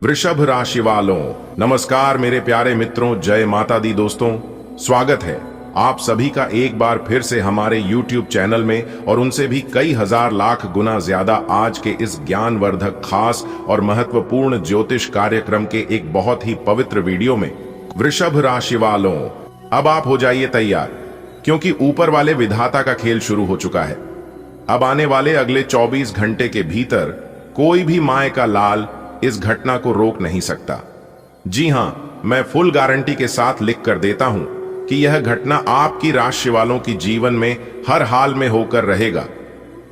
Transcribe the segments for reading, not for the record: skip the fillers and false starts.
वृषभ राशि वालों, नमस्कार मेरे प्यारे मित्रों, जय माता दी। दोस्तों, स्वागत है आप सभी का एक बार फिर से हमारे YouTube चैनल में और उनसे भी कई हजार लाख गुना ज्यादा आज के इस ज्ञानवर्धक, खास और महत्वपूर्ण ज्योतिष कार्यक्रम के एक बहुत ही पवित्र वीडियो में। वृषभ राशि वालों, अब आप हो जाइए तैयार, क्योंकि ऊपर वाले विधाता का खेल शुरू हो चुका है। अब आने वाले अगले 24 घंटे के भीतर कोई भी माय का लाल इस घटना को रोक नहीं सकता। जी हां, मैं फुल गारंटी के साथ लिख कर देता हूं कि यह घटना आपकी राशि वालों की जीवन में हर हाल में होकर रहेगा।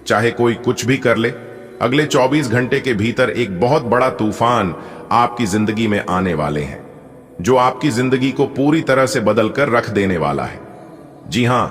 चाहे कोई कुछ भी कर ले, अगले 24 घंटे के भीतर एक बहुत बड़ा तूफान आपकी जिंदगी में आने वाले हैं, जो आपकी जिंदगी को पूरी तरह से बदलकर रख देने वाला है। जी हां,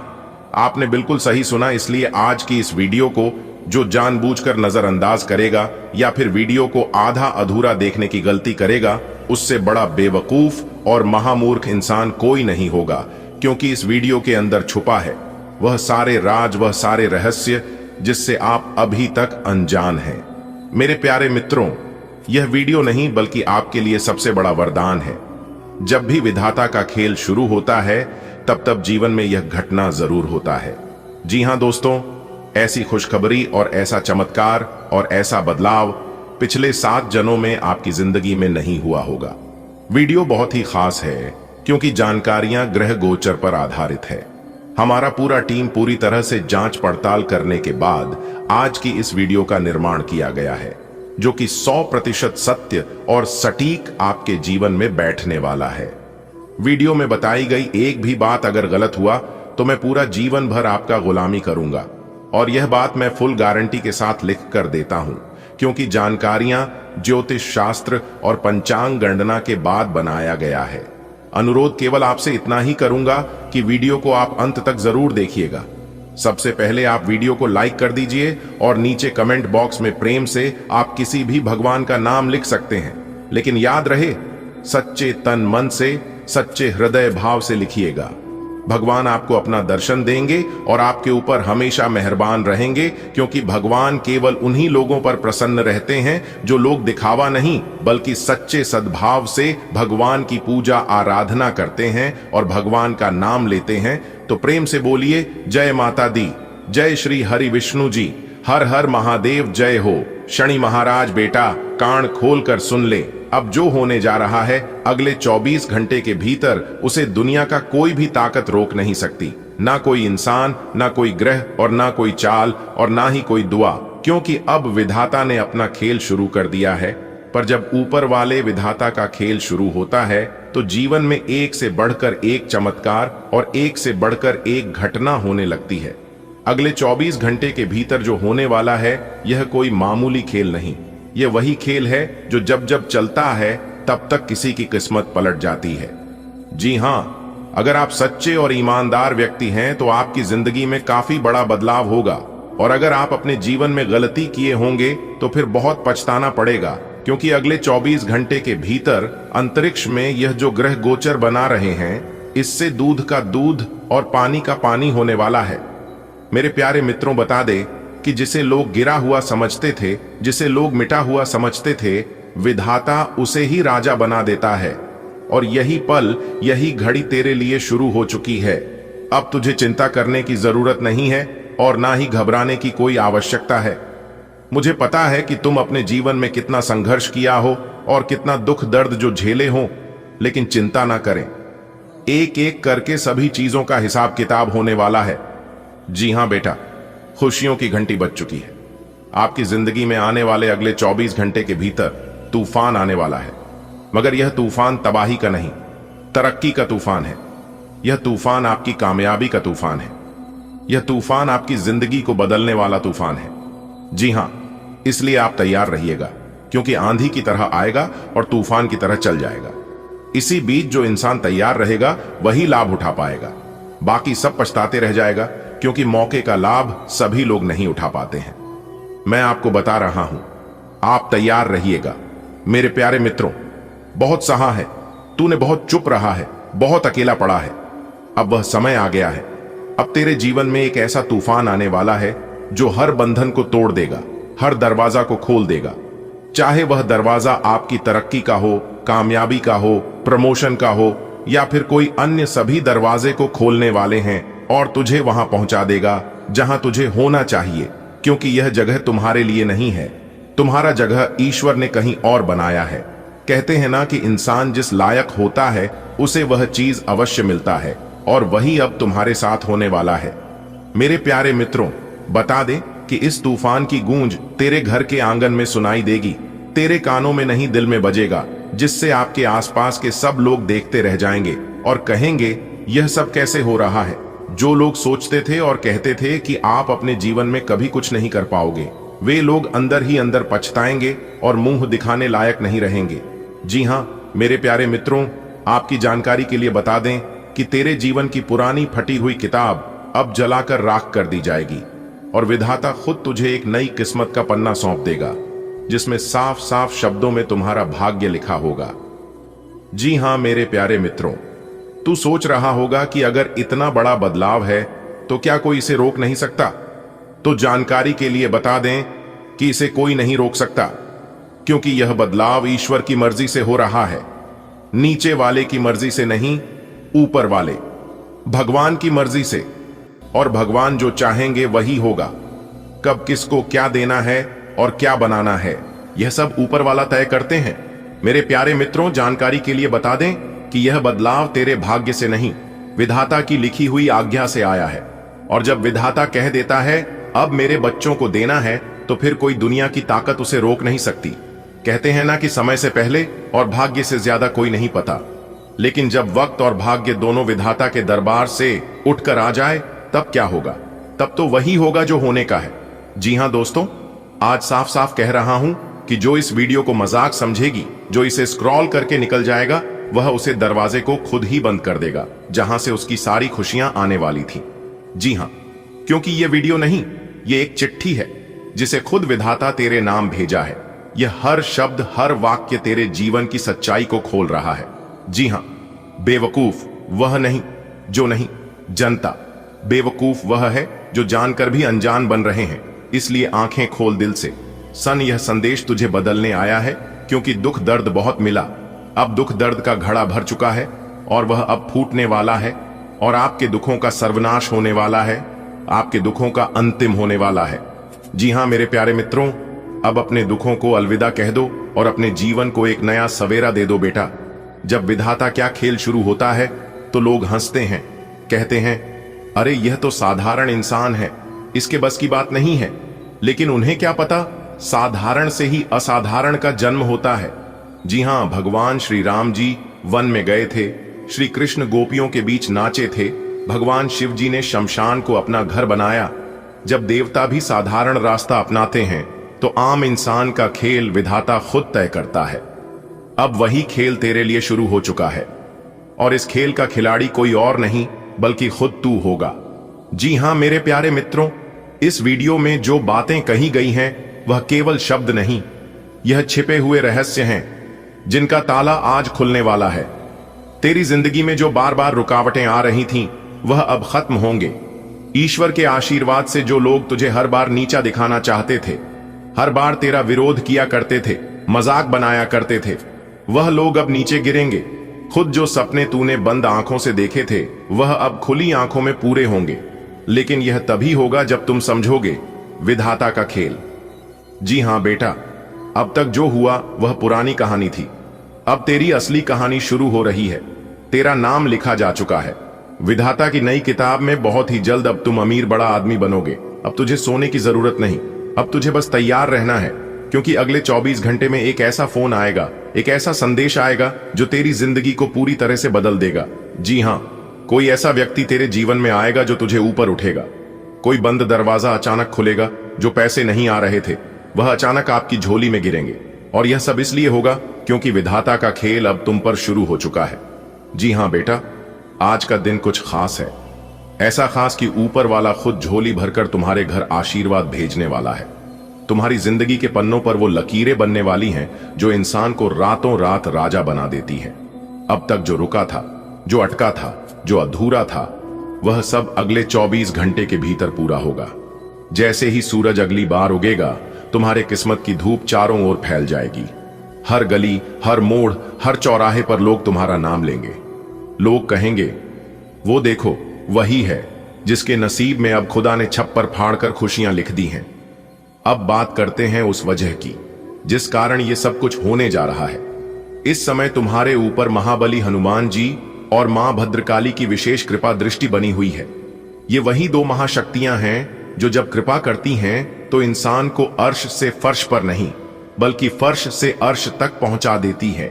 आपने बिल्कुल सही सुना। इसलिए आज की इस वीडियो को जो जानबूझकर नजरअंदाज करेगा या फिर वीडियो को आधा अधूरा देखने की गलती करेगा, उससे बड़ा बेवकूफ और महामूर्ख इंसान कोई नहीं होगा, क्योंकि इस वीडियो के अंदर छुपा है वह सारे राज, वह सारे रहस्य जिससे आप अभी तक अनजान हैं। मेरे प्यारे मित्रों, यह वीडियो नहीं बल्कि आपके लिए सबसे बड़ा वरदान है। जब भी विधाता का खेल शुरू होता है तब जीवन में यह घटना जरूर होता है। जी हां दोस्तों, ऐसी खुशखबरी और ऐसा चमत्कार और ऐसा बदलाव पिछले 7 जन्मों में आपकी जिंदगी में नहीं हुआ होगा। वीडियो बहुत ही खास है क्योंकि जानकारियां ग्रह गोचर पर आधारित है। हमारा पूरा टीम पूरी तरह से जांच पड़ताल करने के बाद आज की इस वीडियो का निर्माण किया गया है, जो कि 100% सत्य और सटीक आपके जीवन में बैठने वाला है। वीडियो में बताई गई एक भी बात अगर गलत हुआ तो मैं पूरा जीवन भर आपका गुलामी करूंगा, और यह बात मैं फुल गारंटी के साथ लिख कर देता हूं, क्योंकि जानकारियां ज्योतिष शास्त्र और पंचांग गणना के बाद बनाया गया है। अनुरोध केवल आपसे इतना ही करूंगा कि वीडियो को आप अंत तक जरूर देखिएगा। सबसे पहले आप वीडियो को लाइक कर दीजिए और नीचे कमेंट बॉक्स में प्रेम से आप किसी भी भगवान का नाम लिख सकते हैं, लेकिन याद रहे, सच्चे तन मन से, सच्चे हृदय भाव से लिखिएगा। भगवान आपको अपना दर्शन देंगे और आपके ऊपर हमेशा मेहरबान रहेंगे, क्योंकि भगवान केवल उन्हीं लोगों पर प्रसन्न रहते हैं जो लोग दिखावा नहीं बल्कि सच्चे सद्भाव से भगवान की पूजा आराधना करते हैं और भगवान का नाम लेते हैं। तो प्रेम से बोलिए, जय माता दी, जय श्री हरि विष्णु जी, हर हर महादेव, जय हो। शनि महाराज बेटा, कान खोल कर सुन ले। अब जो होने जा रहा है अगले 24 घंटे के भीतर उसे दुनिया का कोई भी ताकत रोक नहीं सकती, ना कोई इंसान, ना कोई ग्रह और ना कोई चाल और ना ही कोई दुआ, क्योंकि अब विधाता ने अपना खेल शुरू कर दिया है। पर जब ऊपर वाले विधाता का खेल शुरू होता है तो जीवन में एक से बढ़कर एक चमत्कार और एक से बढ़कर एक घटना होने लगती है। अगले 24 घंटे के भीतर जो होने वाला है यह कोई मामूली खेल नहीं, यह वही खेल है जो जब जब चलता है तब तक किसी की किस्मत पलट जाती है। जी हां, अगर आप सच्चे और ईमानदार व्यक्ति हैं तो आपकी जिंदगी में काफी बड़ा बदलाव होगा, और अगर आप अपने जीवन में गलती किए होंगे तो फिर बहुत पछताना पड़ेगा, क्योंकि अगले 24 घंटे के भीतर अंतरिक्ष में यह जो ग्रह गोचर बना रहे हैं, इससे दूध का दूध और पानी का पानी होने वाला है। मेरे प्यारे मित्रों, बता दे कि जिसे लोग गिरा हुआ समझते थे, जिसे लोग मिटा हुआ समझते थे, विधाता उसे ही राजा बना देता है। और यही पल, यही घड़ी तेरे लिए शुरू हो चुकी है। अब तुझे चिंता करने की जरूरत नहीं है और ना ही घबराने की कोई आवश्यकता है। मुझे पता है कि तुम अपने जीवन में कितना संघर्ष किया हो और कितना दुख दर्द जो झेले हो, लेकिन चिंता ना करें, एक एक करके सभी चीजों का हिसाब किताब होने वाला है। जी हां बेटा, खुशियों की घंटी बज चुकी है। आपकी जिंदगी में आने वाले अगले 24 घंटे के भीतर तूफान आने वाला है, मगर यह तूफान तबाही का नहीं, तरक्की का तूफान है। यह तूफान आपकी कामयाबी का तूफान है। यह तूफान आपकी जिंदगी को बदलने वाला तूफान है। जी हां, इसलिए आप तैयार रहिएगा, क्योंकि आंधी की तरह आएगा और तूफान की तरह चल जाएगा। इसी बीच जो इंसान तैयार रहेगा वही लाभ उठा पाएगा, बाकी सब पछताते रह जाएगा, क्योंकि मौके का लाभ सभी लोग नहीं उठा पाते हैं। मैं आपको बता रहा हूं, आप तैयार रहिएगा। मेरे प्यारे मित्रों, बहुत सहा है, तूने बहुत चुप रहा है, बहुत अकेला पड़ा है। अब वह समय आ गया है। अब तेरे जीवन में एक ऐसा तूफान आने वाला है जो हर बंधन को तोड़ देगा, हर दरवाजा को खोल देगा। चाहे वह दरवाजा आपकी तरक्की का हो, कामयाबी का हो, प्रमोशन का हो या फिर कोई अन्य सभी दरवाजे को खोलने वाले हैं और तुझे वहां पहुंचा देगा जहां तुझे होना चाहिए, क्योंकि यह जगह तुम्हारे लिए नहीं है। तुम्हारा जगह ईश्वर ने कहीं और बनाया है। कहते हैं ना कि इंसान जिस लायक होता है उसे वह चीज अवश्य मिलता है, और वही अब तुम्हारे साथ होने वाला है। मेरे प्यारे मित्रों, बता दें कि इस तूफान की गूंज तेरे घर के आंगन में सुनाई देगी, तेरे कानों में नहीं दिल में बजेगा, जिससे आपके आसपास के सब लोग देखते रह जाएंगे और कहेंगे यह सब कैसे हो रहा है। जो लोग सोचते थे और कहते थे कि आप अपने जीवन में कभी कुछ नहीं कर पाओगे, वे लोग अंदर ही अंदर पछताएंगे और मुंह दिखाने लायक नहीं रहेंगे। जी हाँ मेरे प्यारे मित्रों, आपकी जानकारी के लिए बता दें कि तेरे जीवन की पुरानी फटी हुई किताब अब जलाकर राख कर दी जाएगी और विधाता खुद तुझे एक नई किस्मत का पन्ना सौंप देगा, जिसमें साफ साफ शब्दों में तुम्हारा भाग्य लिखा होगा। जी हाँ मेरे प्यारे मित्रों, तू सोच रहा होगा कि अगर इतना बड़ा बदलाव है तो क्या कोई इसे रोक नहीं सकता? तो जानकारी के लिए बता दें कि इसे कोई नहीं रोक सकता, क्योंकि यह बदलाव ईश्वर की मर्जी से हो रहा है। नीचे वाले की मर्जी से नहीं, ऊपर वाले भगवान की मर्जी से। और भगवान जो चाहेंगे वही होगा। कब किसको क्या देना है और क्या बनाना है, यह सब ऊपर वाला तय करते हैं। मेरे प्यारे मित्रों, जानकारी के लिए बता दें कि यह बदलाव तेरे भाग्य से नहीं, विधाता की लिखी हुई आज्ञा से आया है। और जब विधाता कह देता है अब मेरे बच्चों को देना है, तो फिर कोई दुनिया की ताकत उसे रोक नहीं सकती। कहते हैं ना कि समय से पहले और भाग्य से ज्यादा कोई नहीं पता, लेकिन जब वक्त और भाग्य दोनों विधाता के दरबार से उठकर आ जाए तब क्या होगा? तब तो वही होगा जो होने का है। जी हां दोस्तों, आज साफ साफ कह रहा हूं कि जो इस वीडियो को मजाक समझेगी, जो इसे स्क्रॉल करके निकल जाएगा, वह उसे दरवाजे को खुद ही बंद कर देगा जहां से उसकी सारी खुशियां आने वाली थी। जी हां, क्योंकि यह वीडियो नहीं, यह एक चिट्ठी है जिसे खुद विधाता तेरे नाम भेजा है। यह हर शब्द, हर वाक्य तेरे जीवन की सच्चाई को खोल रहा है। जी हां, बेवकूफ वह नहीं जो नहीं जनता, बेवकूफ वह है जो जानकर भी अनजान बन रहे हैं। इसलिए आंखें खोल दिल से। सन यह संदेश तुझे बदलने आया है, क्योंकि दुख दर्द बहुत मिला। अब दुख दर्द का घड़ा भर चुका है और वह अब फूटने वाला है, और आपके दुखों का सर्वनाश होने वाला है, आपके दुखों का अंतिम होने वाला है। जी हां मेरे प्यारे मित्रों, अब अपने दुखों को अलविदा कह दो और अपने जीवन को एक नया सवेरा दे दो बेटा। जब विधाता क्या खेल शुरू होता है तो लोग हंसते हैं, कहते हैं अरे यह तो साधारण इंसान है, इसके बस की बात नहीं है। लेकिन उन्हें क्या पता, साधारण से ही असाधारण का जन्म होता है। जी हां, भगवान श्री राम जी वन में गए थे, श्री कृष्ण गोपियों के बीच नाचे थे, भगवान शिव जी ने शमशान को अपना घर बनाया। जब देवता भी साधारण रास्ता अपनाते हैं तो आम इंसान का खेल विधाता खुद तय करता है। अब वही खेल तेरे लिए शुरू हो चुका है, और इस खेल का खिलाड़ी कोई और नहीं बल्कि खुद तू होगा। जी हां मेरे प्यारे मित्रों, इस वीडियो में जो बातें कही गई हैं वह केवल शब्द नहीं, यह छिपे हुए रहस्य हैं जिनका ताला आज खुलने वाला है। तेरी जिंदगी में जो बार बार रुकावटें आ रही थीं, वह अब खत्म होंगे। ईश्वर के आशीर्वाद से जो लोग तुझे हर बार नीचा दिखाना चाहते थे, हर बार तेरा विरोध किया करते थे, मजाक बनाया करते थे, वह लोग अब नीचे गिरेंगे। खुद जो सपने तूने बंद आंखों से देखे थे, वह अब खुली आंखों में पूरे होंगे। लेकिन यह तभी होगा जब तुम समझोगे विधाता का खेल। जी हां बेटा, अब तक जो हुआ वह पुरानी कहानी थी। अब तेरी असली कहानी शुरू हो रही है। तेरा नाम लिखा जा चुका है विधाता की नई किताब में। बहुत ही जल्द अब तुम अमीर बड़ा आदमी बनोगे। अब तुझे सोने की जरूरत नहीं, अब तुझे बस तैयार रहना है, क्योंकि अगले 24 घंटे में एक ऐसा फोन आएगा, एक ऐसा संदेश आएगा जो तेरी जिंदगी को पूरी तरह से बदल देगा। जी हां, कोई ऐसा व्यक्ति तेरे जीवन में आएगा जो तुझे ऊपर उठेगा। कोई बंद दरवाजा अचानक खुलेगा, जो पैसे नहीं आ रहे थे वह अचानक आपकी झोली में गिरेंगे। और यह सब इसलिए होगा क्योंकि विधाता का खेल अब तुम पर शुरू हो चुका है। जी हां बेटा, आज का दिन कुछ खास है, ऐसा खास कि ऊपर वाला खुद झोली भरकर तुम्हारे घर आशीर्वाद भेजने वाला है। तुम्हारी जिंदगी के पन्नों पर वो लकीरें बनने वाली हैं जो इंसान को रातों रात राजा बना देती है। अब तक जो रुका था, जो अटका था, जो अधूरा था, वह सब अगले 24 घंटे के भीतर पूरा होगा। जैसे ही सूरज अगली बार उगेगा, तुम्हारे किस्मत की धूप चारों ओर फैल जाएगी। हर गली, हर मोड़, हर चौराहे पर लोग तुम्हारा नाम लेंगे। लोग कहेंगे, वो देखो वही है जिसके नसीब में अब खुदा ने छप्पर फाड़कर खुशियां लिख दी हैं। अब बात करते हैं उस वजह की जिस कारण ये सब कुछ होने जा रहा है। इस समय तुम्हारे ऊपर महाबली हनुमान जी और मां भद्रकाली की विशेष कृपा दृष्टि बनी हुई है। ये वही दो महाशक्तियां हैं जो जब कृपा करती हैं तो इंसान को अर्श से फर्श पर नहीं बल्कि फर्श से अर्श तक पहुंचा देती है।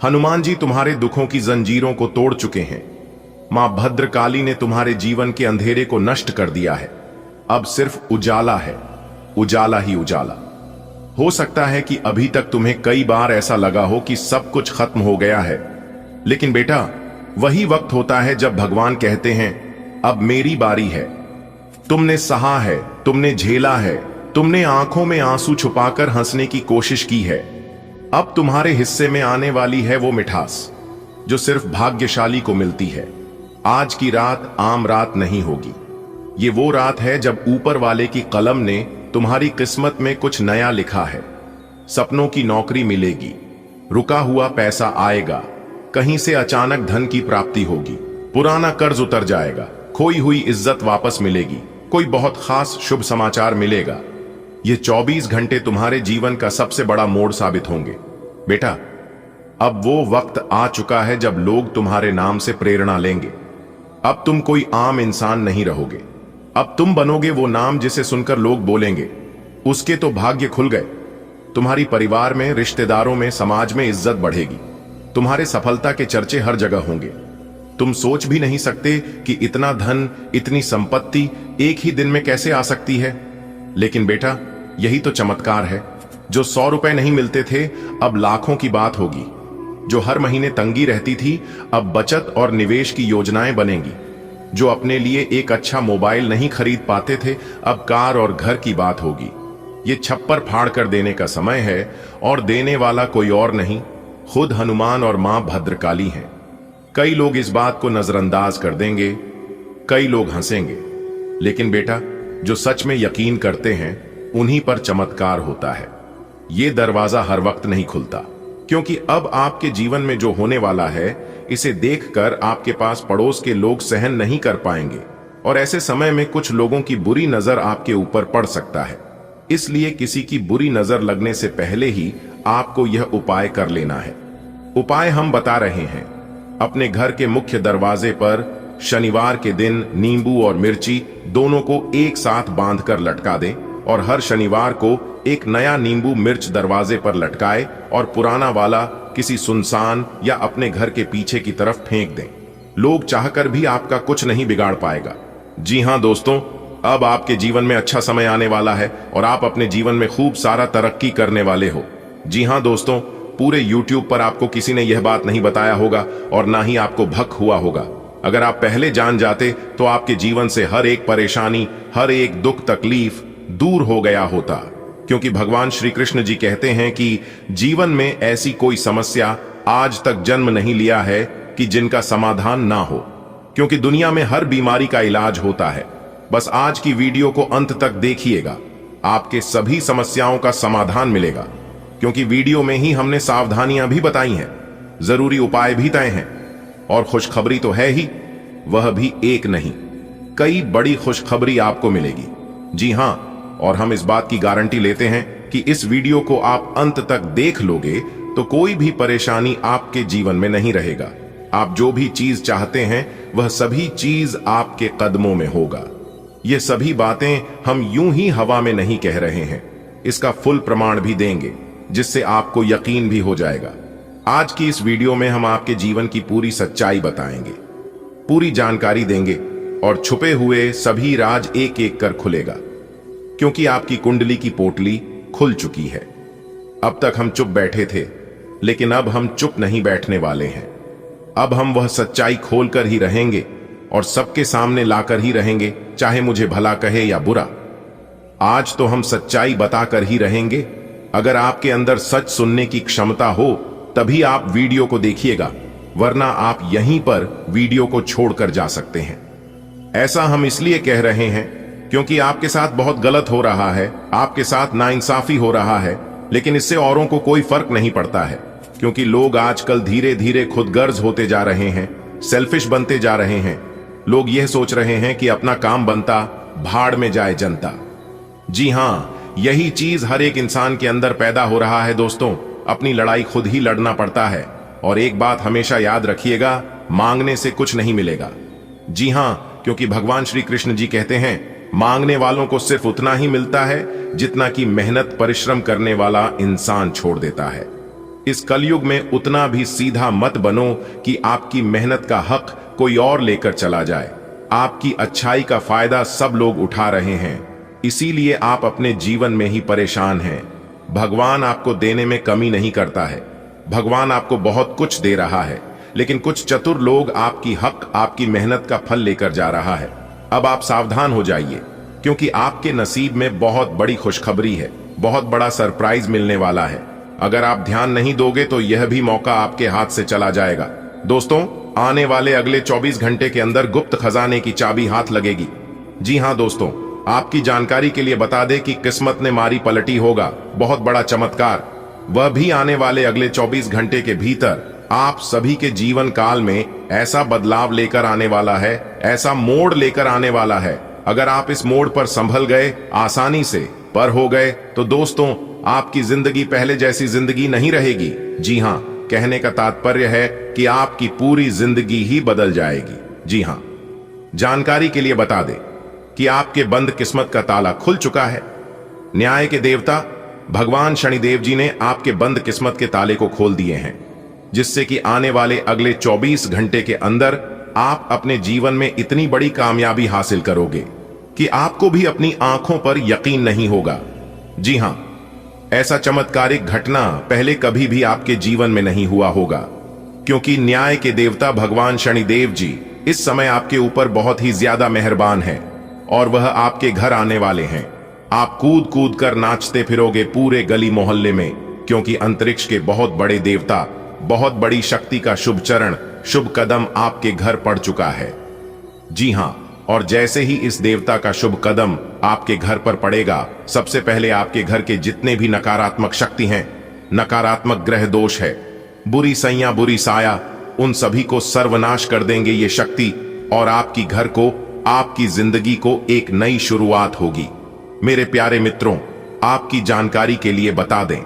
हनुमान जी तुम्हारे दुखों की जंजीरों को तोड़ चुके हैं। मां भद्रकाली ने तुम्हारे जीवन के अंधेरे को नष्ट कर दिया है। अब सिर्फ उजाला है, उजाला ही उजाला। हो सकता है कि अभी तक तुम्हें कई बार ऐसा लगा हो कि सब कुछ खत्म हो गया है, लेकिन बेटा वही वक्त होता है जब भगवान कहते हैं अब मेरी बारी है। तुमने सहा है, तुमने झेला है, तुमने आंखों में आंसू छुपाकर हंसने की कोशिश की है। अब तुम्हारे हिस्से में आने वाली है वो मिठास जो सिर्फ भाग्यशाली को मिलती है। आज की रात आम रात नहीं होगी। ये वो रात है जब ऊपर वाले की कलम ने तुम्हारी किस्मत में कुछ नया लिखा है। सपनों की नौकरी मिलेगी, रुका हुआ पैसा आएगा, कहीं से अचानक धन की प्राप्ति होगी, पुराना कर्ज उतर जाएगा, खोई हुई इज्जत वापस मिलेगी, कोई बहुत खास शुभ समाचार मिलेगा। ये 24 घंटे तुम्हारे जीवन का सबसे बड़ा मोड़ साबित होंगे। बेटा अब वो वक्त आ चुका है जब लोग तुम्हारे नाम से प्रेरणा लेंगे। अब तुम कोई आम इंसान नहीं रहोगे। अब तुम बनोगे वो नाम जिसे सुनकर लोग बोलेंगे उसके तो भाग्य खुल गए। तुम्हारी परिवार में, रिश्तेदारों में, समाज में इज्जत बढ़ेगी। तुम्हारे सफलता के चर्चे हर जगह होंगे। तुम सोच भी नहीं सकते कि इतना धन, इतनी संपत्ति एक ही दिन में कैसे आ सकती है। लेकिन बेटा यही तो चमत्कार है। जो 100 रुपए नहीं मिलते थे अब लाखों की बात होगी। जो हर महीने तंगी रहती थी अब बचत और निवेश की योजनाएं बनेंगी। जो अपने लिए एक अच्छा मोबाइल नहीं खरीद पाते थे अब कार और घर की बात होगी। ये छप्पर फाड़ कर देने का समय है और देने वाला कोई और नहीं, खुद हनुमान और मां भद्रकाली हैं। कई लोग इस बात को नजरअंदाज कर देंगे, कई लोग हंसेंगे, लेकिन बेटा जो सच में यकीन करते हैं उन्हीं पर चमत्कार होता है। ये दरवाजा हर वक्त नहीं खुलता, क्योंकि अब आपके जीवन में जो होने वाला है इसे देखकर आपके पास पड़ोस के लोग सहन नहीं कर पाएंगे और ऐसे समय में कुछ लोगों की बुरी नजर आपके ऊपर पड़ सकता है। इसलिए किसी की बुरी नजर लगने से पहले ही आपको यह उपाय कर लेना है। उपाय हम बता रहे हैं। अपने घर के मुख्य दरवाजे पर शनिवार के दिन नींबू और मिर्ची दोनों को एक साथ बांधकर लटका दें और हर शनिवार को एक नया नींबू मिर्च दरवाजे पर लटकाए और पुराना वाला किसी सुनसान या अपने घर के पीछे की तरफ फेंक दें। लोग चाहकर भी आपका कुछ नहीं बिगाड़ पाएगा। जी हां दोस्तों, अब आपके जीवन में अच्छा समय आने वाला है और आप अपने जीवन में खूब सारा तरक्की करने वाले हो। जी हां दोस्तों, पूरे YouTube पर आपको किसी ने यह बात नहीं बताया होगा और ना ही आपको भक हुआ होगा। अगर आप पहले जान जाते तो आपके जीवन से हर एक परेशानी, हर एक दुख तकलीफ दूर हो गया होता, क्योंकि भगवान श्री कृष्ण जी कहते हैं कि जीवन में ऐसी कोई समस्या आज तक जन्म नहीं लिया है कि जिनका समाधान ना हो, क्योंकि दुनिया में हर बीमारी का इलाज होता है। बस आज की वीडियो को अंत तक देखिएगा, आपके सभी समस्याओं का समाधान मिलेगा, क्योंकि वीडियो में ही हमने सावधानियां भी बताई हैं, जरूरी उपाय भी तय हैं और खुशखबरी तो है ही, वह भी एक नहीं, कई बड़ी खुशखबरी आपको मिलेगी। जी हां, और हम इस बात की गारंटी लेते हैं कि इस वीडियो को आप अंत तक देख लोगे तो कोई भी परेशानी आपके जीवन में नहीं रहेगा। आप जो भी चीज चाहते हैं वह सभी चीज आपके कदमों में होगा। ये सभी बातें हम यूं ही हवा में नहीं कह रहे हैं, इसका फुल प्रमाण भी देंगे जिससे आपको यकीन भी हो जाएगा। आज की इस वीडियो में हम आपके जीवन की पूरी सच्चाई बताएंगे, पूरी जानकारी देंगे और छुपे हुए सभी राज एक एक कर खुलेगा, क्योंकि आपकी कुंडली की पोटली खुल चुकी है। अब तक हम चुप बैठे थे, लेकिन अब हम चुप नहीं बैठने वाले हैं। अब हम वह सच्चाई खोलकर ही रहेंगे और सबके सामने लाकर ही रहेंगे, चाहे मुझे भला कहे या बुरा। आज तो हम सच्चाई बताकर ही रहेंगे। अगर आपके अंदर सच सुनने की क्षमता हो तभी आप वीडियो को देखिएगा, वरना आप यहीं पर वीडियो को छोड़कर जा सकते हैं। ऐसा हम इसलिए कह रहे हैं क्योंकि आपके साथ बहुत गलत हो रहा है, आपके साथ नाइंसाफी हो रहा है, लेकिन इससे औरों को कोई फर्क नहीं पड़ता है, क्योंकि लोग आजकल धीरे धीरे खुदगर्ज होते जा रहे हैं, सेल्फिश बनते जा रहे हैं। लोग यह सोच रहे हैं कि अपना काम बनता, भाड़ में जाए जनता। जी हां, यही चीज हर एक इंसान के अंदर पैदा हो रहा है दोस्तों। अपनी लड़ाई खुद ही लड़ना पड़ता है। और एक बात हमेशा याद रखिएगा, मांगने से कुछ नहीं मिलेगा। जी हां, क्योंकि भगवान श्री कृष्ण जी कहते हैं, मांगने वालों को सिर्फ उतना ही मिलता है जितना कि मेहनत परिश्रम करने वाला इंसान छोड़ देता है। इस कलयुग में उतना भी सीधा मत बनो कि आपकी मेहनत का हक कोई और लेकर चला जाए। आपकी अच्छाई का फायदा सब लोग उठा रहे हैं, इसीलिए आप अपने जीवन में ही परेशान हैं। भगवान आपको देने में कमी नहीं करता है। भगवान आपको बहुत कुछ दे रहा है, लेकिन कुछ चतुर लोग आपकी हक, आपकी मेहनत का फल लेकर जा रहा है। अब आप सावधान हो जाइए, क्योंकि आपके नसीब में बहुत बड़ी खुशखबरी है, बहुत बड़ा सरप्राइज मिलने वाला है। अगर आप ध्यान नहीं दोगे तो यह भी मौका आपके हाथ से चला जाएगा। दोस्तों, आने वाले अगले 24 घंटे के अंदर गुप्त खजाने की चाबी हाथ लगेगी। जी हां दोस्तों, आपकी जानकारी के लिए बता दें कि किस्मत ने मारी पलटी होगा बहुत बड़ा चमत्कार। वह भी आने वाले अगले 24 घंटे के भीतर आप सभी के जीवन काल में ऐसा बदलाव लेकर आने वाला है, ऐसा मोड़ लेकर आने वाला है। अगर आप इस मोड़ पर संभल गए, आसानी से पर हो गए, तो दोस्तों आपकी जिंदगी पहले जैसी जिंदगी नहीं रहेगी। जी हां, कहने का तात्पर्य है कि आपकी पूरी जिंदगी ही बदल जाएगी। जी हां, जानकारी के लिए बता दें कि आपके बंद किस्मत का ताला खुल चुका है। न्याय के देवता भगवान शनिदेव जी ने आपके बंद किस्मत के ताले को खोल दिए हैं, जिससे कि आने वाले अगले 24 घंटे के अंदर आप अपने जीवन में इतनी बड़ी कामयाबी हासिल करोगे कि आपको भी अपनी आंखों पर यकीन नहीं होगा। जी हां, ऐसा चमत्कारिक घटना पहले कभी भी आपके जीवन में नहीं हुआ होगा, क्योंकि न्याय के देवता भगवान शनिदेव जी इस समय आपके ऊपर बहुत ही ज्यादा मेहरबान हैं और वह आपके घर आने वाले हैं। आप कूद कूद कर नाचते फिरोगे पूरे गली मोहल्ले में, क्योंकि अंतरिक्ष के बहुत बड़े देवता, बहुत बड़ी शक्ति का शुभ चरण, शुभ कदम आपके घर पड़ चुका है। जी हां, और जैसे ही इस देवता का शुभ कदम आपके घर पर पड़ेगा, सबसे पहले आपके घर के जितने भी नकारात्मक शक्ति हैं, नकारात्मक ग्रह दोष है, बुरी सैया, बुरी साया, उन सभी को सर्वनाश कर देंगे ये शक्ति, और आपकी घर को, आपकी जिंदगी को एक नई शुरुआत होगी। मेरे प्यारे मित्रों, आपकी जानकारी के लिए बता दें,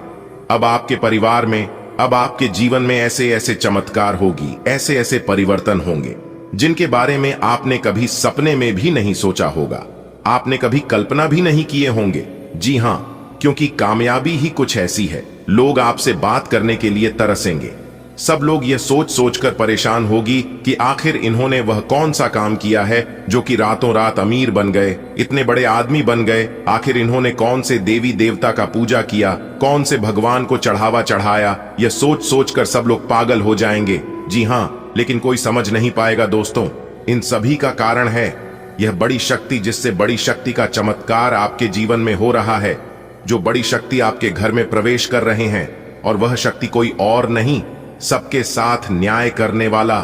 अब आपके परिवार में, अब आपके जीवन में ऐसे ऐसे चमत्कार होगी, ऐसे ऐसे परिवर्तन होंगे जिनके बारे में आपने कभी सपने में भी नहीं सोचा होगा, आपने कभी कल्पना भी नहीं किए होंगे। जी हां, क्योंकि कामयाबी ही कुछ ऐसी है, लोग आपसे बात करने के लिए तरसेंगे। सब लोग यह सोच सोचकर परेशान होगी कि आखिर इन्होंने वह कौन सा काम किया है जो कि रातों रात अमीर बन गए, इतने बड़े आदमी बन गए। आखिर इन्होंने कौन से देवी देवता का पूजा किया, कौन से भगवान को चढ़ावा चढ़ाया। यह सोच सोचकर सब लोग पागल हो जाएंगे। जी हां, लेकिन कोई समझ नहीं पाएगा दोस्तों, इन सभी का कारण है यह बड़ी शक्ति, जिससे बड़ी शक्ति का चमत्कार आपके जीवन में हो रहा है। जो बड़ी शक्ति आपके घर में प्रवेश कर रहे हैं, और वह शक्ति कोई और नहीं, सबके साथ न्याय करने वाला,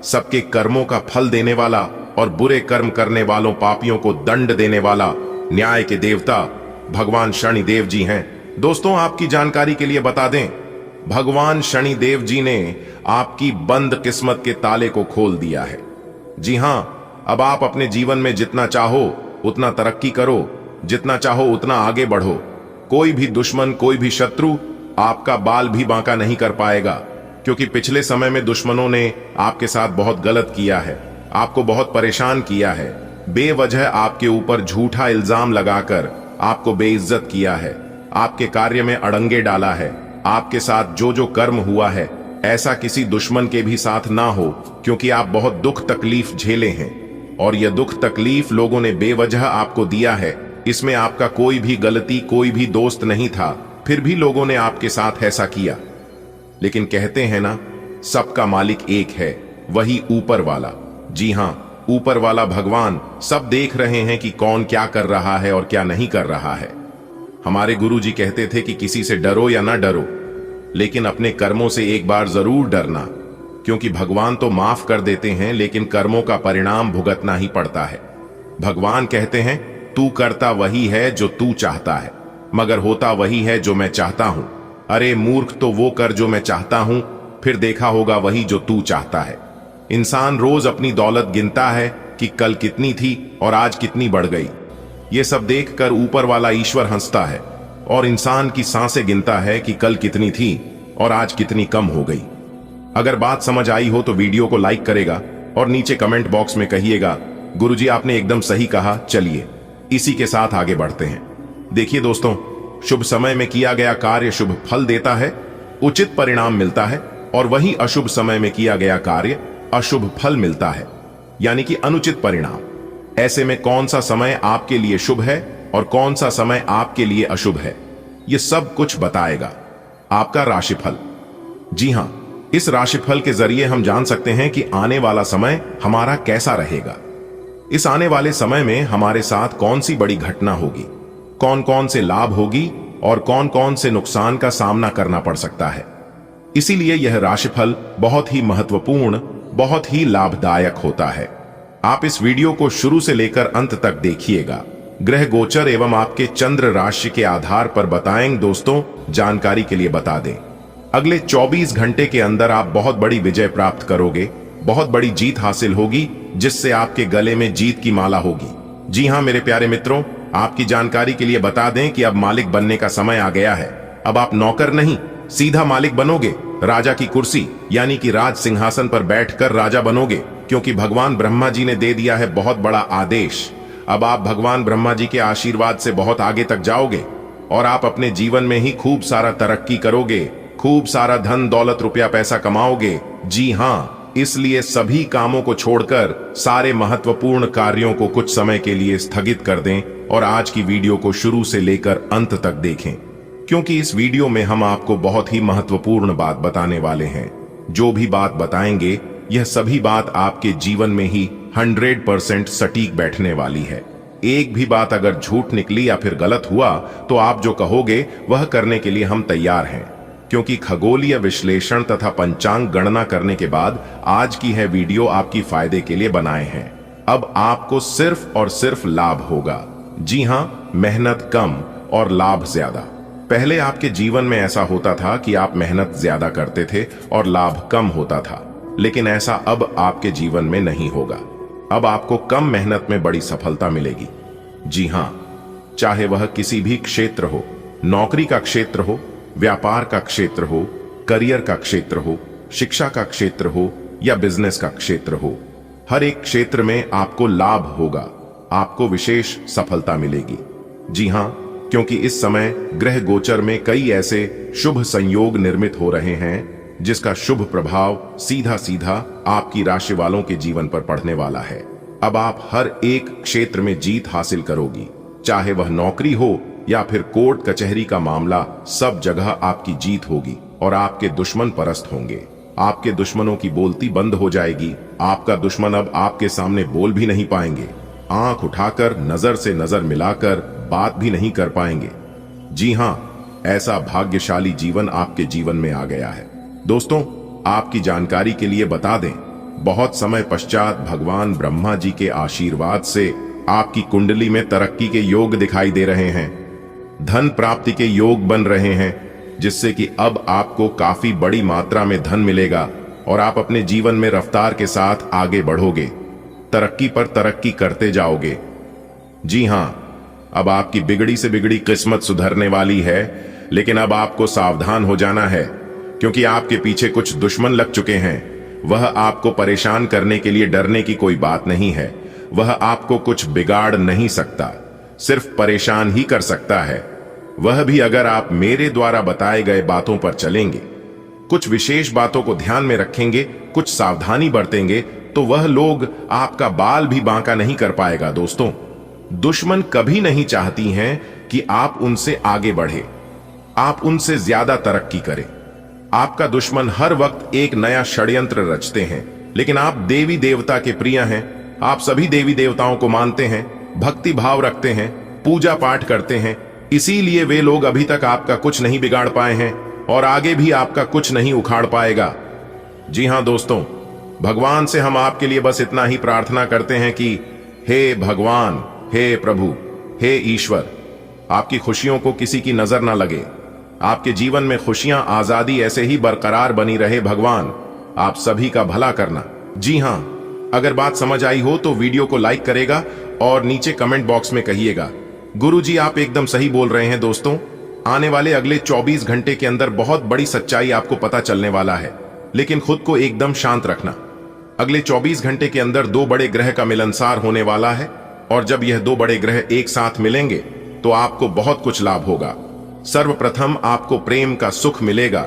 सबके कर्मों का फल देने वाला, और बुरे कर्म करने वालों पापियों को दंड देने वाला न्याय के देवता भगवान शनिदेव जी हैं। दोस्तों, आपकी जानकारी के लिए बता दें, भगवान शनिदेव जी ने आपकी बंद किस्मत के ताले को खोल दिया है। जी हां, अब आप अपने जीवन में जितना चाहो उतना तरक्की करो, जितना चाहो उतना आगे बढ़ो। कोई भी दुश्मन, कोई भी शत्रु आपका बाल भी बांका नहीं कर पाएगा, क्योंकि पिछले समय में दुश्मनों ने आपके साथ बहुत गलत किया है, आपको बहुत परेशान किया है, बेवजह आपके ऊपर झूठा इल्जाम लगाकर आपको बेइज्जत किया है, आपके कार्य में अड़ंगे डाला है। आपके साथ जो जो कर्म हुआ है, ऐसा किसी दुश्मन के भी साथ ना हो, क्योंकि आप बहुत दुख तकलीफ झेले हैं, और यह दुख तकलीफ लोगों ने बेवजह आपको दिया है। इसमें आपका कोई भी गलती, कोई भी दोस्त नहीं था, फिर भी लोगों ने आपके साथ ऐसा किया। लेकिन कहते हैं ना, सबका मालिक एक है, वही ऊपर वाला। जी हां, ऊपर वाला भगवान सब देख रहे हैं कि कौन क्या कर रहा है और क्या नहीं कर रहा है। हमारे गुरुजी कहते थे कि किसी से डरो या ना डरो, लेकिन अपने कर्मों से एक बार जरूर डरना, क्योंकि भगवान तो माफ कर देते हैं, लेकिन कर्मों का परिणाम भुगतना ही पड़ता है। भगवान कहते हैं, तू करता वही है जो तू चाहता है, मगर होता वही है जो मैं चाहता हूं। अरे मूर्ख, तो वो कर जो मैं चाहता हूं, फिर देखा होगा वही जो तू चाहता है। इंसान रोज अपनी दौलत गिनता है कि कल कितनी थी और आज कितनी बढ़ गई। ये सब देखकर ऊपर वाला ईश्वर हंसता है और इंसान की सांसें गिनता है कि कल कितनी थी और आज कितनी कम हो गई। अगर बात समझ आई हो तो वीडियो को लाइक करेगा और नीचे कमेंट बॉक्स में कहिएगा, गुरुजी आपने एकदम सही कहा। चलिए इसी के साथ आगे बढ़ते हैं। देखिए दोस्तों, शुभ समय में किया गया कार्य शुभ फल देता है, उचित परिणाम मिलता है, और वही अशुभ समय में किया गया कार्य अशुभ फल मिलता है, यानी कि अनुचित परिणाम। ऐसे में कौन सा समय आपके लिए शुभ है और कौन सा समय आपके लिए अशुभ है, यह सब कुछ बताएगा आपका राशिफल। जी हां, इस राशिफल के जरिए हम जान सकते हैं कि आने वाला समय हमारा कैसा रहेगा। इस आने वाले समय में हमारे साथ कौन सी बड़ी घटना होगी, कौन कौन से लाभ होगी और कौन कौन से नुकसान का सामना करना पड़ सकता है। इसीलिए यह राशिफल बहुत ही महत्वपूर्ण, बहुत ही लाभदायक होता है। आप इस वीडियो को शुरू से लेकर अंत तक देखिएगा। ग्रह गोचर एवं आपके चंद्र राशि के आधार पर बताएंगे दोस्तों। जानकारी के लिए बता दें, अगले 24 घंटे के अंदर आप बहुत बड़ी विजय प्राप्त करोगे, बहुत बड़ी जीत हासिल होगी, जिससे आपके गले में जीत की माला होगी। जी हां मेरे प्यारे मित्रों, आपकी जानकारी के लिए बता दें कि अब मालिक बनने का समय आ गया है। अब आप नौकर नहीं, सीधा मालिक बनोगे। राजा की कुर्सी यानी कि राज सिंहासन पर बैठकर राजा बनोगे, क्योंकि भगवान ब्रह्मा जी ने दे दिया है बहुत बड़ा आदेश। अब आप भगवान ब्रह्मा जी के आशीर्वाद से बहुत आगे तक जाओगे और आप अपने जीवन में ही खूब सारा तरक्की करोगे, खूब सारा धन दौलत रुपया पैसा कमाओगे। जी हां, इसलिए सभी कामों को छोड़कर सारे महत्वपूर्ण कार्यों को कुछ समय के लिए स्थगित कर दें और आज की वीडियो को शुरू से लेकर अंत तक देखें, क्योंकि इस वीडियो में हम आपको बहुत ही महत्वपूर्ण बात बताने वाले हैं। जो भी बात बताएंगे यह सभी बात आपके जीवन में ही 100% सटीक बैठने वाली है। एक भी बात अगर झूठ निकली या फिर गलत हुआ तो आप जो कहोगे वह करने के लिए हम तैयार हैं, क्योंकि खगोलीय विश्लेषण तथा पंचांग गणना करने के बाद आज की है वीडियो आपकी फायदे के लिए बनाए हैं। अब आपको सिर्फ और सिर्फ लाभ होगा। जी हां, मेहनत कम और लाभ ज्यादा। पहले आपके जीवन में ऐसा होता था कि आप मेहनत ज्यादा करते थे और लाभ कम होता था, लेकिन ऐसा अब आपके जीवन में नहीं होगा। अब आपको कम मेहनत में बड़ी सफलता मिलेगी। जी हां, चाहे वह किसी भी क्षेत्र हो, नौकरी का क्षेत्र हो, व्यापार का क्षेत्र हो, करियर का क्षेत्र हो, शिक्षा का क्षेत्र हो या बिजनेस का क्षेत्र हो, हर एक क्षेत्र में आपको लाभ होगा, आपको विशेष सफलता मिलेगी। जी हां, क्योंकि इस समय ग्रह गोचर में कई ऐसे शुभ संयोग निर्मित हो रहे हैं जिसका शुभ प्रभाव सीधा सीधा आपकी राशि वालों के जीवन पर पड़ने वाला है। अब आप हर एक क्षेत्र में जीत हासिल करोगी, चाहे वह नौकरी हो या फिर कोर्ट कचहरी का मामला, सब जगह आपकी जीत होगी और आपके दुश्मन परस्त होंगे। आपके दुश्मनों की बोलती बंद हो जाएगी। आपका दुश्मन अब आपके सामने बोल भी नहीं पाएंगे, आंख उठाकर नजर से नजर मिलाकर बात भी नहीं कर पाएंगे। जी हां, ऐसा भाग्यशाली जीवन आपके जीवन में आ गया है। दोस्तों, आपकी जानकारी के लिए बता दें, बहुत समय पश्चात भगवान ब्रह्मा जी के आशीर्वाद से आपकी कुंडली में तरक्की के योग दिखाई दे रहे हैं, धन प्राप्ति के योग बन रहे हैं, जिससे कि अब आपको काफी बड़ी मात्रा में धन मिलेगा और आप अपने जीवन में रफ्तार के साथ आगे बढ़ोगे, तरक्की पर तरक्की करते जाओगे। जी हां, अब आपकी बिगड़ी से बिगड़ी किस्मत सुधरने वाली है, लेकिन अब आपको सावधान हो जाना है, क्योंकि आपके पीछे कुछ दुश्मन लग चुके हैं। वह आपको परेशान करने के लिए डरने की कोई बात नहीं है। वह आपको कुछ बिगाड़ नहीं सकता, सिर्फ परेशान ही कर सकता है। वह भी अगर आप मेरे द्वारा बताए गए बातों पर चलेंगे, कुछ विशेष बातों को ध्यान में रखेंगे, कुछ सावधानी बरतेंगे, तो वह लोग आपका बाल भी बांका नहीं कर पाएगा। दोस्तों, दुश्मन कभी नहीं चाहती हैं कि आप उनसे आगे बढ़े, आप उनसे ज्यादा तरक्की करें। आपका दुश्मन हर वक्त एक नया षड्यंत्र रचते हैं, लेकिन आप देवी देवता के प्रिय हैं। आप सभी देवी देवताओं को मानते हैं, भक्ति भाव रखते हैं, पूजा पाठ करते हैं, इसीलिए वे लोग अभी तक आपका कुछ नहीं बिगाड़ पाए हैं और आगे भी आपका कुछ नहीं उखाड़ पाएगा। जी हां दोस्तों, भगवान से हम आपके लिए बस इतना ही प्रार्थना करते हैं कि हे भगवान, हे प्रभु, हे ईश्वर, आपकी खुशियों को किसी की नजर ना लगे, आपके जीवन में खुशियां, आजादी ऐसे ही बरकरार बनी रहे। भगवान आप सभी का भला करना। जी हां, अगर बात समझ आई हो तो वीडियो को लाइक करेगा और नीचे कमेंट बॉक्स में कहिएगा गुरुजी आप एकदम सही बोल रहे हैं। दोस्तों, आने वाले अगले 24 घंटे के अंदर बहुत बड़ी सच्चाई आपको पता चलने वाला है, लेकिन खुद को एकदम शांत रखना। अगले 24 घंटे के अंदर दो बड़े ग्रह का मिलनसार होने वाला है, और जब यह दो बड़े ग्रह एक साथ मिलेंगे तो आपको बहुत कुछ लाभ होगा। सर्वप्रथम आपको प्रेम का सुख मिलेगा,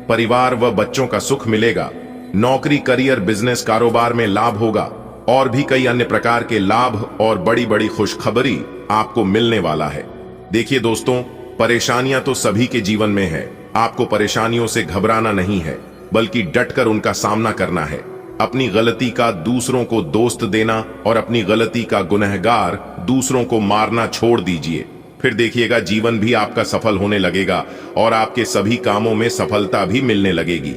परिवार व बच्चों का सुख मिलेगा, नौकरी, करियर, बिजनेस, कारोबार में लाभ होगा, और भी कई अन्य प्रकार के लाभ और बड़ी बड़ी खुशखबरी आपको मिलने वाला है। देखिए दोस्तों, परेशानियां तो सभी के जीवन में है। आपको परेशानियों से घबराना नहीं है, बल्कि डटकर उनका सामना करना है। अपनी गलती का दूसरों को दोस्त देना और अपनी गलती का गुनहगार दूसरों को मारना छोड़ दीजिए। फिर देखिएगा जीवन भी आपका सफल होने लगेगा और आपके सभी कामों में सफलता भी मिलने लगेगी।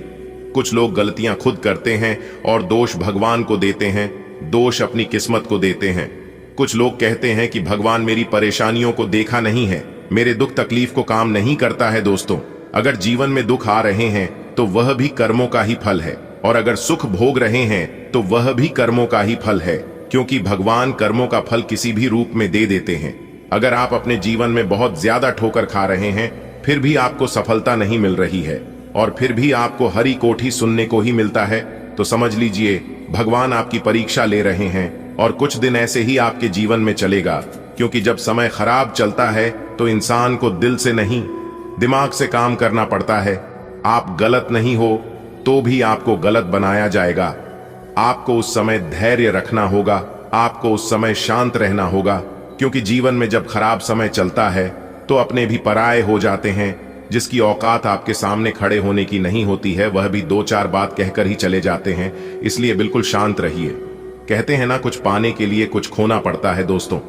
कुछ लोग गलतियां खुद करते हैं और दोष भगवान को देते हैं, दोष अपनी किस्मत को देते हैं। कुछ लोग कहते हैं कि भगवान मेरी परेशानियों को देखा नहीं है, मेरे दुख तकलीफ को काम नहीं करता है। दोस्तों, अगर जीवन में दुख आ रहे हैं तो वह भी कर्मों का ही फल है, और अगर सुख भोग रहे हैं तो वह भी कर्मों का ही फल है, क्योंकि भगवान कर्मों का फल किसी भी रूप में दे देते हैं। अगर आप अपने जीवन में बहुत ज्यादा ठोकर खा रहे हैं, फिर भी आपको सफलता नहीं मिल रही है, और फिर भी आपको हरी कोठी सुनने को ही मिलता है, तो समझ लीजिए भगवान आपकी परीक्षा ले रहे हैं। और कुछ दिन ऐसे ही आपके जीवन में चलेगा, क्योंकि जब समय खराब चलता है तो इंसान को दिल से नहीं, दिमाग से काम करना पड़ता है। आप गलत नहीं हो तो भी आपको गलत बनाया जाएगा। आपको उस समय धैर्य रखना होगा, आपको उस समय शांत रहना होगा, क्योंकि जीवन में जब खराब समय चलता है तो अपने भी पराये हो जाते हैं। जिसकी औकात आपके सामने खड़े होने की नहीं होती है, वह भी दो चार बात कहकर ही चले जाते हैं। इसलिए बिल्कुल शांत रहिए। कहते हैं ना, कुछ पाने के लिए कुछ खोना पड़ता है। दोस्तों,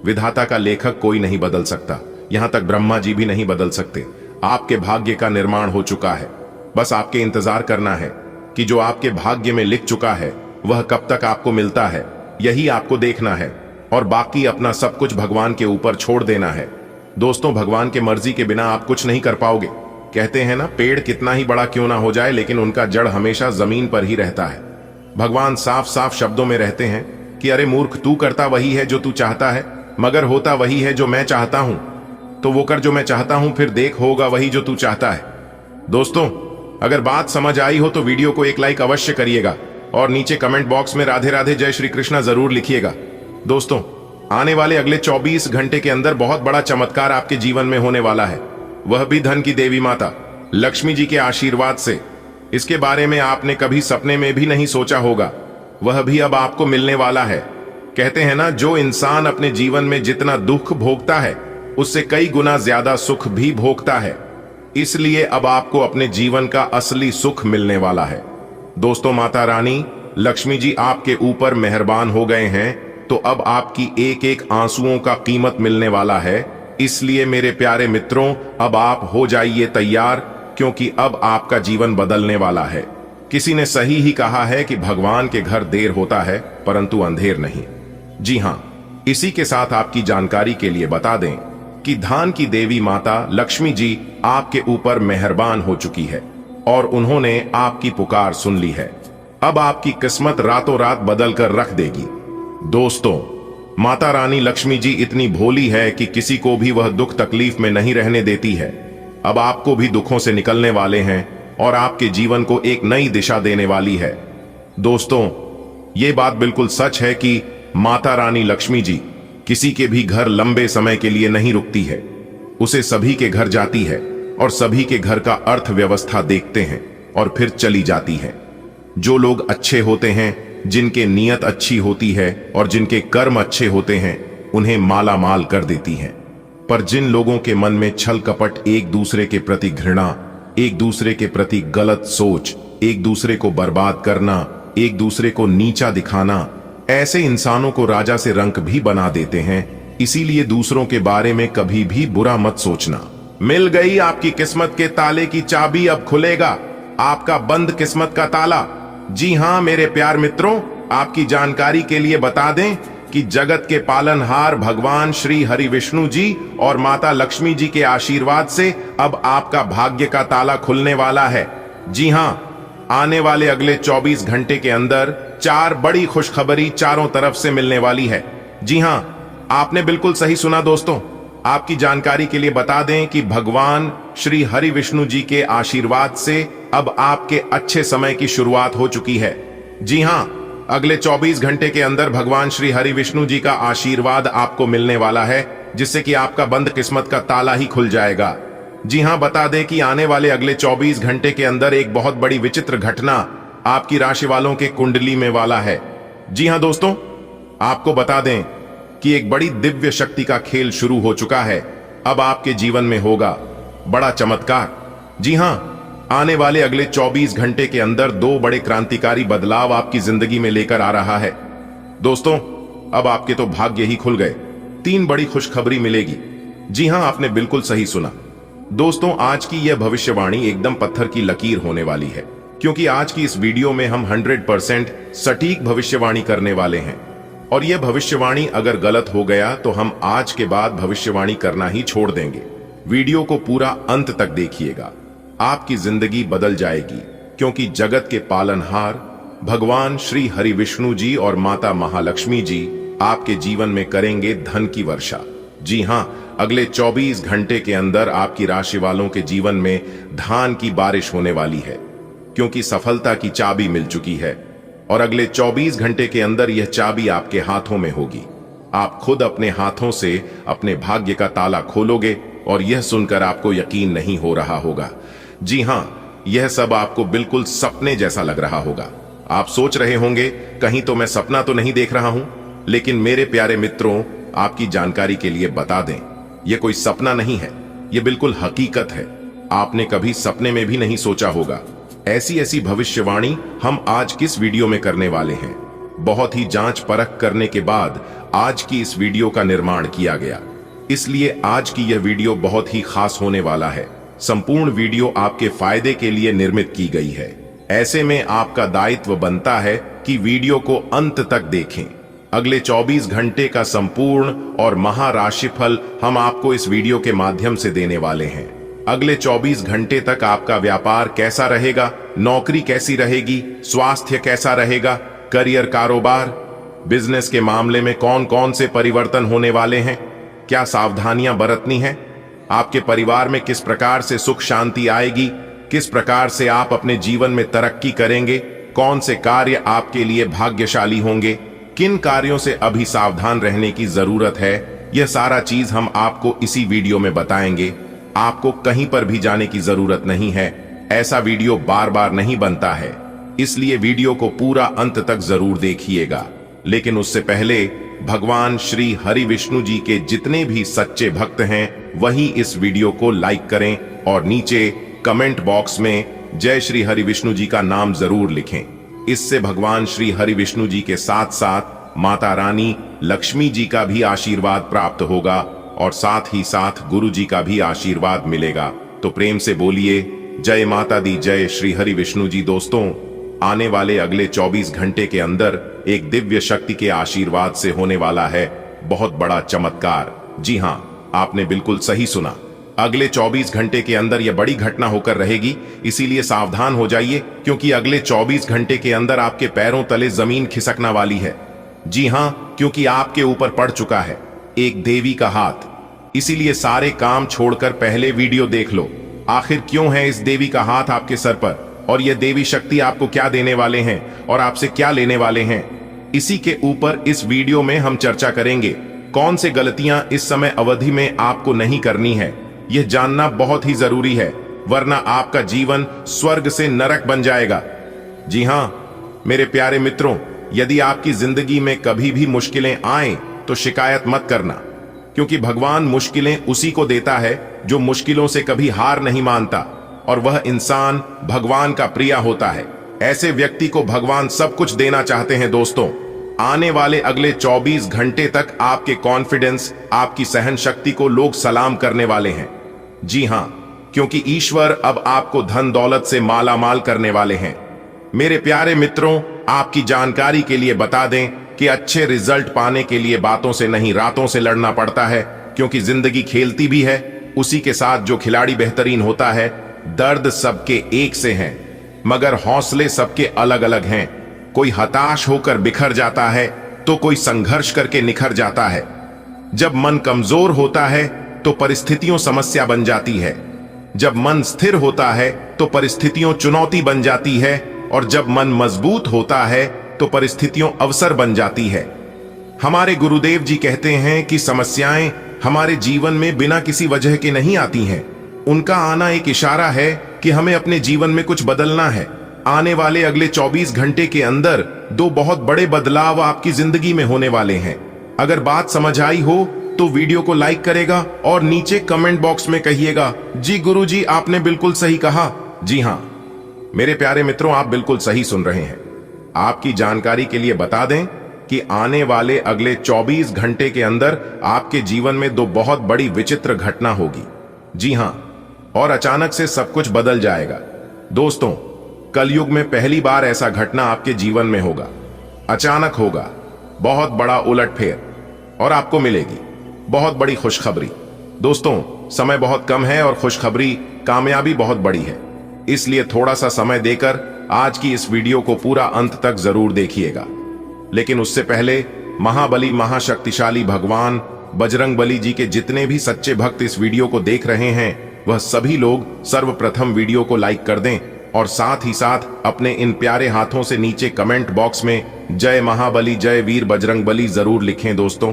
विधाता का लेखक कोई नहीं बदल सकता, यहां तक ब्रह्मा जी भी नहीं बदल सकते। आपके भाग्य का निर्माण हो चुका है, बस आपके इंतजार करना है कि जो आपके भाग्य में लिख चुका है वह कब तक आपको मिलता है, यही आपको देखना है, और बाकी अपना सब कुछ भगवान के ऊपर छोड़ देना है। दोस्तों, भगवान के मर्जी के बिना आप कुछ नहीं कर पाओगे। कहते हैं ना, पेड़ कितना ही बड़ा क्यों ना हो जाए, लेकिन उनका जड़ हमेशा जमीन पर ही रहता है। भगवान साफ साफ शब्दों में रहते हैं कि अरे मूर्ख, तू करता वही है जो तू चाहता है, मगर होता वही है जो मैं चाहता हूं। तो वो कर जो मैं चाहता हूं, फिर देख होगा वही जो तू चाहता है। दोस्तों, अगर बात समझ आई हो तो वीडियो को एक लाइक अवश्य करिएगा, और नीचे कमेंट बॉक्स में राधे राधे जय श्री कृष्णा जरूर लिखिएगा। दोस्तों, आने वाले अगले 24 घंटे के अंदर बहुत बड़ा चमत्कार आपके जीवन में होने वाला है, वह भी धन की देवी माता लक्ष्मी जी के आशीर्वाद से। इसके बारे में आपने कभी सपने में भी नहीं सोचा होगा, वह भी अब आपको मिलने वाला है। कहते हैं ना, जो इंसान अपने जीवन में जितना दुख भोगता है उससे कई गुना ज्यादा सुख भी भोगता है। इसलिए अब आपको अपने जीवन का असली सुख मिलने वाला है। दोस्तों, माता रानी लक्ष्मी जी आपके ऊपर मेहरबान हो गए हैं, तो अब आपकी एक एक आंसुओं का कीमत मिलने वाला है। इसलिए मेरे प्यारे मित्रों, अब आप हो जाइए तैयार, क्योंकि अब आपका जीवन बदलने वाला है। किसी ने सही ही कहा है कि भगवान के घर देर होता है परंतु अंधेर नहीं। जी हां, इसी के साथ आपकी जानकारी के लिए बता दें कि धन की देवी माता लक्ष्मी जी आपके ऊपर मेहरबान हो चुकी है, और उन्होंने आपकी पुकार सुन ली है। अब आपकी किस्मत रातों रात बदल कर रख देगी। दोस्तों, माता रानी लक्ष्मी जी इतनी भोली है कि किसी को भी वह दुख तकलीफ में नहीं रहने देती है। अब आपको भी दुखों से निकलने वाले हैं और आपके जीवन को एक नई दिशा देने वाली है। दोस्तों, ये बात बिल्कुल सच है कि माता रानी लक्ष्मी जी किसी के भी घर लंबे समय के लिए नहीं रुकती है, उसे सभी के घर जाती है और सभी के घर का अर्थव्यवस्था देखते हैं और फिर चली जाती है। जो लोग अच्छे होते हैं, जिनके नीयत अच्छी होती है और जिनके कर्म अच्छे होते हैं, उन्हें माला माल कर देती हैं। पर जिन लोगों के मन में छल कपट, एक दूसरे के प्रति घृणा, एक दूसरे के प्रति गलत सोच, एक दूसरे को बर्बाद करना, एक दूसरे को नीचा दिखाना, ऐसे इंसानों को राजा से रंक भी बना देते हैं। इसीलिए दूसरों के बारे में कभी भी बुरा मत सोचना। मिल गई आपकी किस्मत के ताले की चाबी, अब खुलेगा आपका बंद किस्मत का ताला। जी हां मेरे प्यार मित्रों, आपकी जानकारी के लिए बता दें कि जगत के पालनहार भगवान श्री हरि विष्णु जी और माता लक्ष्मी जी के आशीर्वाद से अब आपका भाग्य का ताला खुलने वाला है। जी हां, आने वाले अगले 24 घंटे के अंदर 4 बड़ी खुशखबरी चारों तरफ से मिलने वाली है। जी हां, आपने बिल्कुल सही सुना दोस्तों। आपकी जानकारी के लिए बता दें कि भगवान श्री हरि विष्णु जी के आशीर्वाद से अब आपके अच्छे समय की शुरुआत हो चुकी है। जी हां, अगले 24 घंटे के अंदर भगवान श्री हरि विष्णु जी का आशीर्वाद आपको मिलने वाला है, जिससे कि आपका बंद किस्मत का ताला ही खुल जाएगा। जी हां, बता दें कि आने वाले अगले 24 घंटे के अंदर एक बहुत बड़ी विचित्र घटना आपकी राशि वालों के कुंडली में वाला है। जी हां दोस्तों, आपको बता दें कि एक बड़ी दिव्य शक्ति का खेल शुरू हो चुका है। अब आपके जीवन में होगा बड़ा चमत्कार। जी हां, आने वाले अगले 24 घंटे के अंदर 2 बड़े क्रांतिकारी बदलाव आपकी जिंदगी में लेकर आ रहा है। दोस्तों, अब आपके तो भाग्य ही खुल गए। 3 बड़ी खुशखबरी मिलेगी। जी हां, आपने बिल्कुल सही सुना। दोस्तों, आज की यह भविष्यवाणी एकदम पत्थर की लकीर होने वाली है, क्योंकि आज की इस वीडियो में हम 100% सटीक भविष्यवाणी करने वाले हैं। और यह भविष्यवाणी अगर गलत हो गया तो हम आज के बाद भविष्यवाणी करना ही छोड़ देंगे। वीडियो को पूरा अंत तक देखिएगा, आपकी जिंदगी बदल जाएगी, क्योंकि जगत के पालनहार भगवान श्री हरि विष्णु जी और माता महालक्ष्मी जी आपके जीवन में करेंगे धन की वर्षा। जी हां, अगले 24 घंटे के अंदर आपकी राशि वालों के जीवन में धन की बारिश होने वाली है, क्योंकि सफलता की चाबी मिल चुकी है। और अगले 24 घंटे के अंदर यह चाबी आपके हाथों में होगी। आप खुद अपने हाथों से अपने भाग्य का ताला खोलोगे, और यह सुनकर आपको यकीन नहीं हो रहा होगा। जी हां, यह सब आपको बिल्कुल सपने जैसा लग रहा होगा। आप सोच रहे होंगे, कहीं तो मैं सपना तो नहीं देख रहा हूं। लेकिन मेरे प्यारे मित्रों, आपकी जानकारी के लिए बता दें, यह कोई सपना नहीं है, यह बिल्कुल हकीकत है। आपने कभी सपने में भी नहीं सोचा होगा। ऐसी ऐसी भविष्यवाणी हम आज किस वीडियो में करने वाले हैं। बहुत ही जांच परख करने के बाद आज की इस वीडियो का निर्माण किया गया, इसलिए आज की यह वीडियो बहुत ही खास होने वाला है। संपूर्ण वीडियो आपके फायदे के लिए निर्मित की गई है। ऐसे में आपका दायित्व बनता है कि वीडियो को अंत तक देखें। अगले 24 घंटे का संपूर्ण और महाराशिफल हम आपको इस वीडियो के माध्यम से देने वाले हैं। अगले 24 घंटे तक आपका व्यापार कैसा रहेगा, नौकरी कैसी रहेगी, स्वास्थ्य कैसा रहेगा, करियर, कारोबार, बिजनेस के मामले में कौन कौन से परिवर्तन होने वाले हैं, क्या सावधानियां बरतनी हैं, आपके परिवार में किस प्रकार से सुख शांति आएगी, किस प्रकार से आप अपने जीवन में तरक्की करेंगे, कौन से कार्य आपके लिए भाग्यशाली होंगे, किन कार्यों से अभी सावधान रहने की जरूरत है, यह सारा चीज हम आपको इसी वीडियो में बताएंगे। आपको कहीं पर भी जाने की जरूरत नहीं है। ऐसा वीडियो बार बार नहीं बनता है, इसलिए वीडियो को पूरा अंत तक जरूर देखिएगा। लेकिन उससे पहले भगवान श्री हरि विष्णु जी के जितने भी सच्चे भक्त हैं, वही इस वीडियो को लाइक करें और नीचे कमेंट बॉक्स में जय श्री हरि विष्णु जी का नाम जरूर लिखें। इससे भगवान श्री हरि विष्णु जी के साथ साथ माता रानी लक्ष्मी जी का भी आशीर्वाद प्राप्त होगा, और साथ ही साथ गुरु जी का भी आशीर्वाद मिलेगा। तो प्रेम से बोलिए जय माता दी, जय श्री हरि विष्णु जी। दोस्तों, आने वाले अगले 24 घंटे के अंदर एक दिव्य शक्ति के आशीर्वाद से होने वाला है बहुत बड़ा चमत्कार। जी हां, आपने बिल्कुल सही सुना। अगले 24 घंटे के अंदर यह बड़ी घटना होकर रहेगी, इसीलिए सावधान हो जाइए, क्योंकि अगले 24 घंटे के अंदर आपके पैरों तले जमीन खिसकना वाली है। जी हां, क्योंकि आपके ऊपर पड़ चुका है एक देवी का हाथ। इसीलिए सारे काम छोड़कर पहले वीडियो देख लो, आखिर क्यों है इस देवी का हाथ आपके सर पर, और यह देवी शक्ति आपको क्या देने वाले हैं और आपसे क्या लेने वाले हैं। इसी के ऊपर इस वीडियो में हम चर्चा करेंगे। कौन से गलतियां इस समय अवधि में आपको नहीं करनी है, यह जानना बहुत ही जरूरी है, वरना आपका जीवन स्वर्ग से नरक बन जाएगा। जी हां मेरे प्यारे मित्रों, यदि आपकी जिंदगी में कभी भी मुश्किलें आए तो शिकायत मत करना, क्योंकि भगवान मुश्किलें उसी को देता है जो मुश्किलों से कभी हार नहीं मानता, और वह इंसान भगवान का प्रिय होता है। ऐसे व्यक्ति को भगवान सब कुछ देना चाहते हैं। दोस्तों, आने वाले अगले 24 घंटे तक आपके कॉन्फिडेंस, आपकी सहन शक्ति को लोग सलाम करने वाले हैं। जी हां, क्योंकि ईश्वर अब आपको धन दौलत से माला माल करने वाले हैं। मेरे प्यारे मित्रों, आपकी जानकारी के लिए बता दें, कि अच्छे रिजल्ट पाने के लिए बातों से नहीं रातों से लड़ना पड़ता है, क्योंकि जिंदगी खेलती भी है। उसी के साथ जो खिलाड़ी बेहतरीन होता है, दर्द सबके एक से हैं, मगर हौसले सबके अलग अलग हैं। कोई हताश होकर बिखर जाता है तो कोई संघर्ष करके निखर जाता है। जब मन कमजोर होता है तो परिस्थितियों समस्या बन जाती है। जब मन स्थिर होता है तो परिस्थितियों चुनौती बन जाती है, और जब मन मजबूत होता है तो परिस्थितियों अवसर बन जाती है। हमारे गुरुदेव जी कहते हैं कि समस्याएं हमारे जीवन में बिना किसी वजह के नहीं आती हैं। उनका आना एक इशारा है कि हमें अपने जीवन में कुछ बदलना है। आने वाले अगले 24 घंटे के अंदर दो बहुत बड़े बदलाव आपकी जिंदगी में होने वाले हैं। अगर बात समझ आई हो तो वीडियो को लाइक करेगा और नीचे कमेंट बॉक्स में कहिएगा, जी गुरुजी आपने बिल्कुल सही कहा। जी हां मेरे प्यारे मित्रों, आप बिल्कुल सही सुन रहे हैं। आपकी जानकारी के लिए बता दें कि आने वाले अगले 24 घंटे के अंदर आपके जीवन में दो बहुत बड़ी विचित्र घटना होगी। जी हां, और अचानक से सब कुछ बदल जाएगा। दोस्तों, कलयुग में पहली बार ऐसा घटना आपके जीवन में होगा। अचानक होगा, बहुत बड़ा उलटफेर, और आपको मिलेगी बहुत बड़ी खुशखबरी। दोस्तों, समय बहुत कम है और खुशखबरी कामयाबी बहुत बड़ी है, इसलिए थोड़ा सा समय देकर आज की इस वीडियो को पूरा अंत तक जरूर देखिएगा। लेकिन उससे पहले महाबली महाशक्तिशाली भगवान बजरंगबली जी के जितने भी सच्चे भक्त इस वीडियो को देख रहे हैं, वह सभी लोग सर्वप्रथम वीडियो को लाइक कर दें और साथ ही साथ अपने इन प्यारे हाथों से नीचे कमेंट बॉक्स में जय महाबली जय वीर बजरंगबली जरूर लिखें। दोस्तों,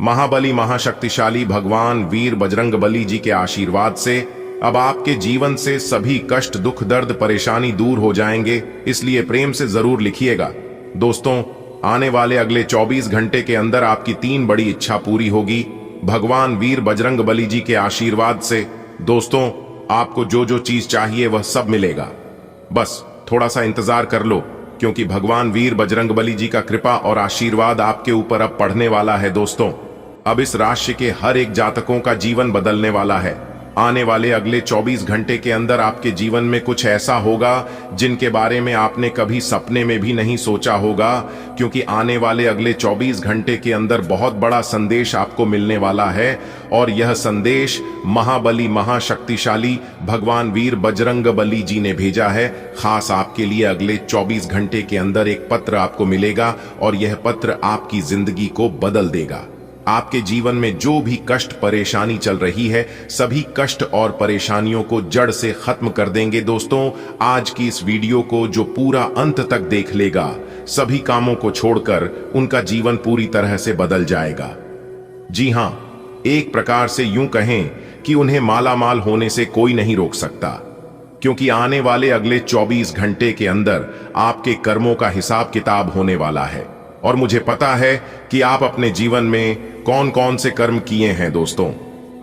महाबली महाशक्तिशाली भगवान वीर बजरंगबली जी के आशीर्वाद से अब आपके जीवन से सभी कष्ट, दुख, दर्द, परेशानी दूर हो जाएंगे, इसलिए प्रेम से जरूर लिखिएगा। दोस्तों, आने वाले अगले 24 घंटे के अंदर आपकी 3 बड़ी इच्छा पूरी होगी भगवान वीर बजरंगबली जी के आशीर्वाद से। दोस्तों, आपको जो जो चीज चाहिए वह सब मिलेगा, बस थोड़ा सा इंतजार कर लो, क्योंकि भगवान वीर बजरंगबली जी का कृपा और आशीर्वाद आपके ऊपर अब पड़ने वाला है। दोस्तों, अब इस राशि के हर एक जातकों का जीवन बदलने वाला है। आने वाले अगले 24 घंटे के अंदर आपके जीवन में कुछ ऐसा होगा जिनके बारे में आपने कभी सपने में भी नहीं सोचा होगा, क्योंकि आने वाले अगले 24 घंटे के अंदर बहुत बड़ा संदेश आपको मिलने वाला है। और यह संदेश महाबली महाशक्तिशाली भगवान वीर बजरंगबली जी ने भेजा है खास आपके लिए। अगले 24 घंटे के अंदर एक पत्र आपको मिलेगा और यह पत्र आपकी जिंदगी को बदल देगा। आपके जीवन में जो भी कष्ट परेशानी चल रही है, सभी कष्ट और परेशानियों को जड़ से खत्म कर देंगे। दोस्तों, आज की इस वीडियो को जो पूरा अंत तक देख लेगा, सभी कामों को छोड़कर उनका जीवन पूरी तरह से बदल जाएगा। जी हां, एक प्रकार से यूं कहें कि उन्हें मालामाल होने से कोई नहीं रोक सकता, क्योंकि आने वाले अगले 24 घंटे के अंदर आपके कर्मों का हिसाब किताब होने वाला है। और मुझे पता है कि आप अपने जीवन में कौन कौन से कर्म किए हैं। दोस्तों,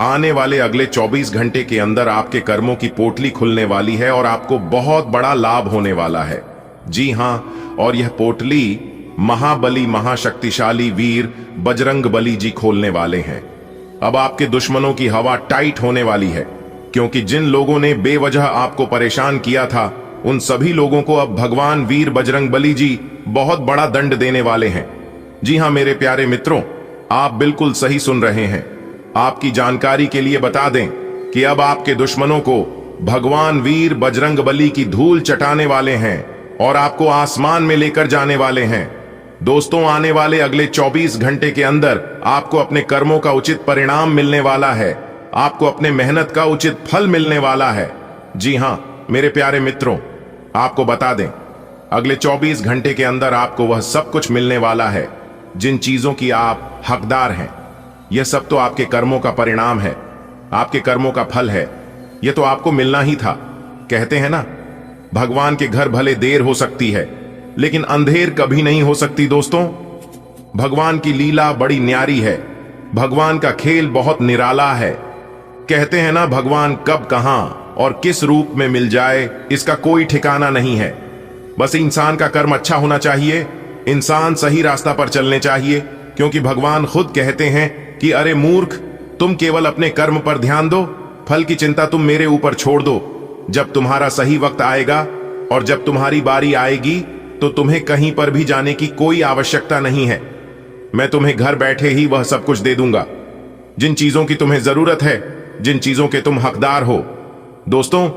आने वाले अगले 24 घंटे के अंदर आपके कर्मों की पोटली खुलने वाली है और आपको बहुत बड़ा लाभ होने वाला है। जी हां, और यह पोटली महाबली महाशक्तिशाली वीर बजरंगबली जी खोलने वाले हैं। अब आपके दुश्मनों की हवा टाइट होने वाली है, क्योंकि जिन लोगों ने बेवजह आपको परेशान किया था, उन सभी लोगों को अब भगवान वीर बजरंगबली जी बहुत बड़ा दंड देने वाले हैं। जी हां मेरे प्यारे मित्रों, आप बिल्कुल सही सुन रहे हैं। आपकी जानकारी के लिए बता दें कि अब आपके दुश्मनों को भगवान वीर बजरंगबली की धूल चटाने वाले हैं और आपको आसमान में लेकर जाने वाले हैं। दोस्तों, आने वाले अगले 24 घंटे के अंदर आपको अपने कर्मों का उचित परिणाम मिलने वाला है। आपको अपने मेहनत का उचित फल मिलने वाला है। जी हां मेरे प्यारे मित्रों, आपको बता दें, अगले 24 घंटे के अंदर आपको वह सब कुछ मिलने वाला है जिन चीजों की आप हकदार हैं। यह सब तो आपके कर्मों का परिणाम है, आपके कर्मों का फल है। यह तो आपको मिलना ही था। कहते हैं ना, भगवान के घर भले देर हो सकती है, लेकिन अंधेर कभी नहीं हो सकती। दोस्तों, भगवान की लीला बड़ी न्यारी है, भगवान का खेल बहुत निराला है। कहते हैं ना, भगवान कब, कहां और किस रूप में मिल जाए, इसका कोई ठिकाना नहीं है। बस इंसान का कर्म अच्छा होना चाहिए, इंसान सही रास्ता पर चलने चाहिए, क्योंकि भगवान खुद कहते हैं कि अरे मूर्ख, तुम केवल अपने कर्म पर ध्यान दो, फल की चिंता तुम मेरे ऊपर छोड़ दो। जब तुम्हारा सही वक्त आएगा और जब तुम्हारी बारी आएगी तो तुम्हें कहीं पर भी जाने की कोई आवश्यकता नहीं है। मैं तुम्हें घर बैठे ही वह सब कुछ दे दूंगा जिन चीजों की तुम्हें जरूरत है, जिन चीजों के तुम हकदार हो। दोस्तों,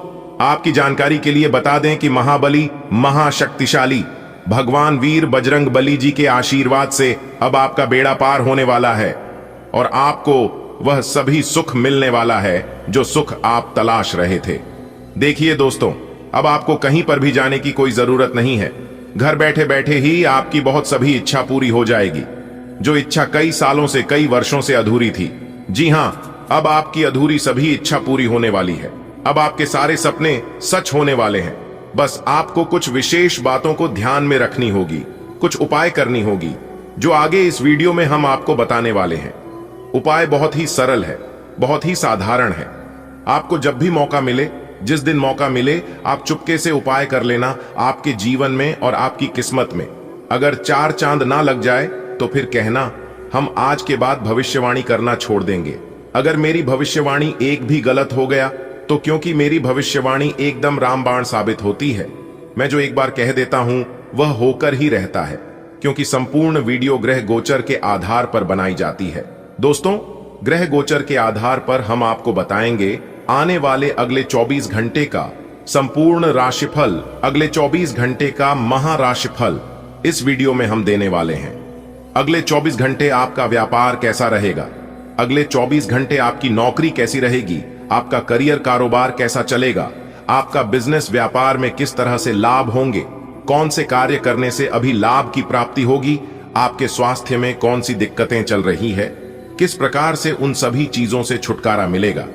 आपकी जानकारी के लिए बता दें कि महाबली महाशक्तिशाली भगवान वीर बजरंग बली जी के आशीर्वाद से अब आपका बेड़ा पार होने वाला है और आपको वह सभी सुख मिलने वाला है जो सुख आप तलाश रहे थे। देखिए दोस्तों, अब आपको कहीं पर भी जाने की कोई जरूरत नहीं है। घर बैठे बैठे ही आपकी बहुत सभी इच्छा पूरी हो जाएगी, जो इच्छा कई सालों से, कई वर्षों से अधूरी थी। जी हां, अब आपकी अधूरी सभी इच्छा पूरी होने वाली है। अब आपके सारे सपने सच होने वाले हैं। बस आपको कुछ विशेष बातों को ध्यान में रखनी होगी, कुछ उपाय करनी होगी, जो आगे इस वीडियो में हम आपको बताने वाले हैं। उपाय बहुत ही सरल है, बहुत ही साधारण है। आपको जब भी मौका मिले, जिस दिन मौका मिले, आप चुपके से उपाय कर लेना आपके जीवन में और आपकी किस्मत में। अगर 4 चांद ना लग जाए तो फिर कहना हम आज के बाद भविष्यवाणी करना छोड़ देंगे। अगर मेरी भविष्यवाणी एक भी गलत हो गया तो क्योंकि मेरी भविष्यवाणी एकदम रामबाण साबित होती है। मैं जो एक बार कह देता हूं वह होकर ही रहता है, क्योंकि संपूर्ण वीडियो ग्रह गोचर के आधार पर बनाई जाती है। दोस्तों, ग्रह गोचर के आधार पर हम आपको बताएंगे आने वाले अगले 24 घंटे का संपूर्ण राशिफल, अगले 24 घंटे का महाराशिफल इस वीडियो में हम देने वाले हैं। अगले 24 घंटे आपका व्यापार कैसा रहेगा, अगले 24 घंटे आपकी नौकरी कैसी रहेगी, आपका करियर कारोबार कैसा चलेगा, आपका बिजनेस व्यापार में किस तरह से लाभ होंगे, कौन से कार्य करने से अभी लाभ की प्राप्ति होगी, आपके स्वास्थ्य में कौन सी दिक्कतें चल रही है, किस प्रकार से उन सभी चीजों से छुटकारा मिलेगा,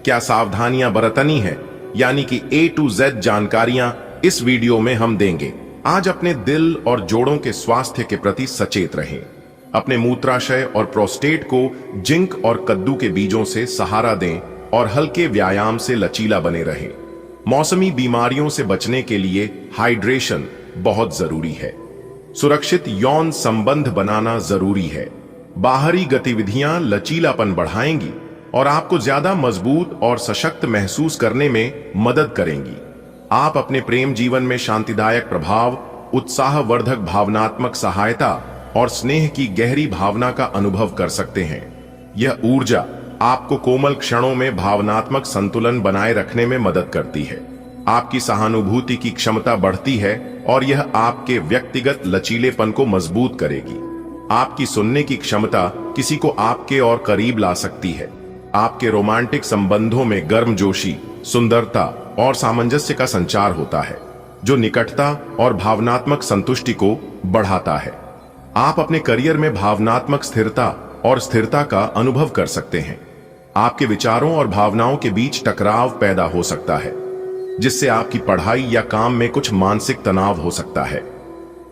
क्या सावधानियां बरतनी है, यानी कि A to Z जानकारियां इस वीडियो में हम देंगे। आज अपने दिल और जोड़ों के स्वास्थ्य के प्रति सचेत रहें। अपने मूत्राशय और प्रोस्टेट को जिंक और कद्दू के बीजों से सहारा दें और हल्के व्यायाम से लचीला बने रहें। मौसमी बीमारियों से बचने के लिए हाइड्रेशन बहुत जरूरी है। सुरक्षित यौन संबंध बनाना जरूरी है। बाहरी गतिविधियां लचीलापन बढ़ाएंगी और आपको ज्यादा मजबूत और सशक्त महसूस करने में मदद करेंगी। आप अपने प्रेम जीवन में शांतिदायक प्रभाव, उत्साहवर्धक भावनात्मक सहायता और स्नेह की गहरी भावना का अनुभव कर सकते हैं। यह ऊर्जा आपको कोमल क्षणों में भावनात्मक संतुलन बनाए रखने में मदद करती है। आपकी सहानुभूति की क्षमता बढ़ती है और यह आपके व्यक्तिगत लचीलेपन को मजबूत करेगी। आपकी सुनने की क्षमता किसी को आपके और करीब ला सकती है। आपके रोमांटिक संबंधों में गर्मजोशी, सुंदरता और सामंजस्य का संचार होता है, जो निकटता और भावनात्मक संतुष्टि को बढ़ाता है। आप अपने करियर में भावनात्मक स्थिरता और स्थिरता का अनुभव कर सकते हैं। आपके विचारों और भावनाओं के बीच टकराव पैदा हो सकता है, जिससे आपकी पढ़ाई या काम में कुछ मानसिक तनाव हो सकता है।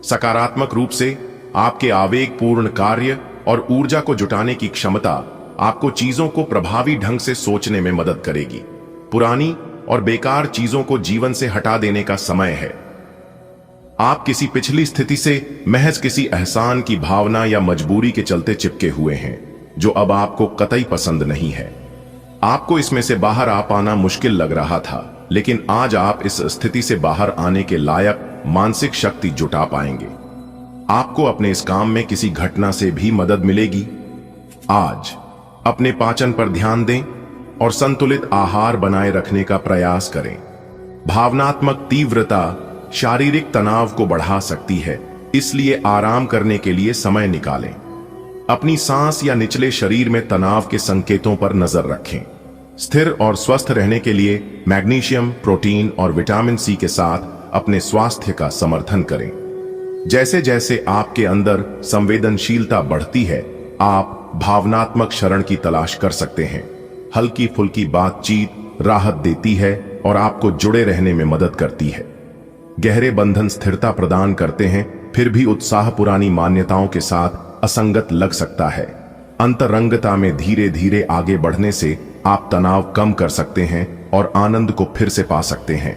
सकारात्मक रूप से आपके आवेगपूर्ण कार्य और ऊर्जा को जुटाने की क्षमता आपको चीजों को प्रभावी ढंग से सोचने में मदद करेगी। पुरानी और बेकार चीजों को जीवन से हटा देने का समय है। आप किसी पिछली स्थिति से महज किसी एहसान की भावना या मजबूरी के चलते चिपके हुए हैं, जो अब आपको कतई पसंद नहीं है। आपको इसमें से बाहर आ पाना मुश्किल लग रहा था, लेकिन आज आप इस स्थिति से बाहर आने के लायक मानसिक शक्ति जुटा पाएंगे। आपको अपने इस काम में किसी घटना से भी मदद मिलेगी। आज अपने पाचन पर ध्यान दें और संतुलित आहार बनाए रखने का प्रयास करें। भावनात्मक तीव्रता शारीरिक तनाव को बढ़ा सकती है, इसलिए आराम करने के लिए समय निकालें। अपनी सांस या निचले शरीर में तनाव के संकेतों पर नजर रखें। स्थिर और स्वस्थ रहने के लिए मैग्नीशियम, प्रोटीन और विटामिन सी के साथ अपने स्वास्थ्य का समर्थन करें। जैसे जैसे आपके अंदर संवेदनशीलता बढ़ती है, आप भावनात्मक शरण की तलाश कर सकते हैं। हल्की फुल्की बातचीत राहत देती है और आपको जुड़े रहने में मदद करती है। गहरे बंधन स्थिरता प्रदान करते हैं, फिर भी उत्साह पुरानी मान्यताओं के साथ असंगत लग सकता है। अंतरंगता में धीरे धीरे आगे बढ़ने से आप तनाव कम कर सकते हैं और आनंद को फिर से पा सकते हैं।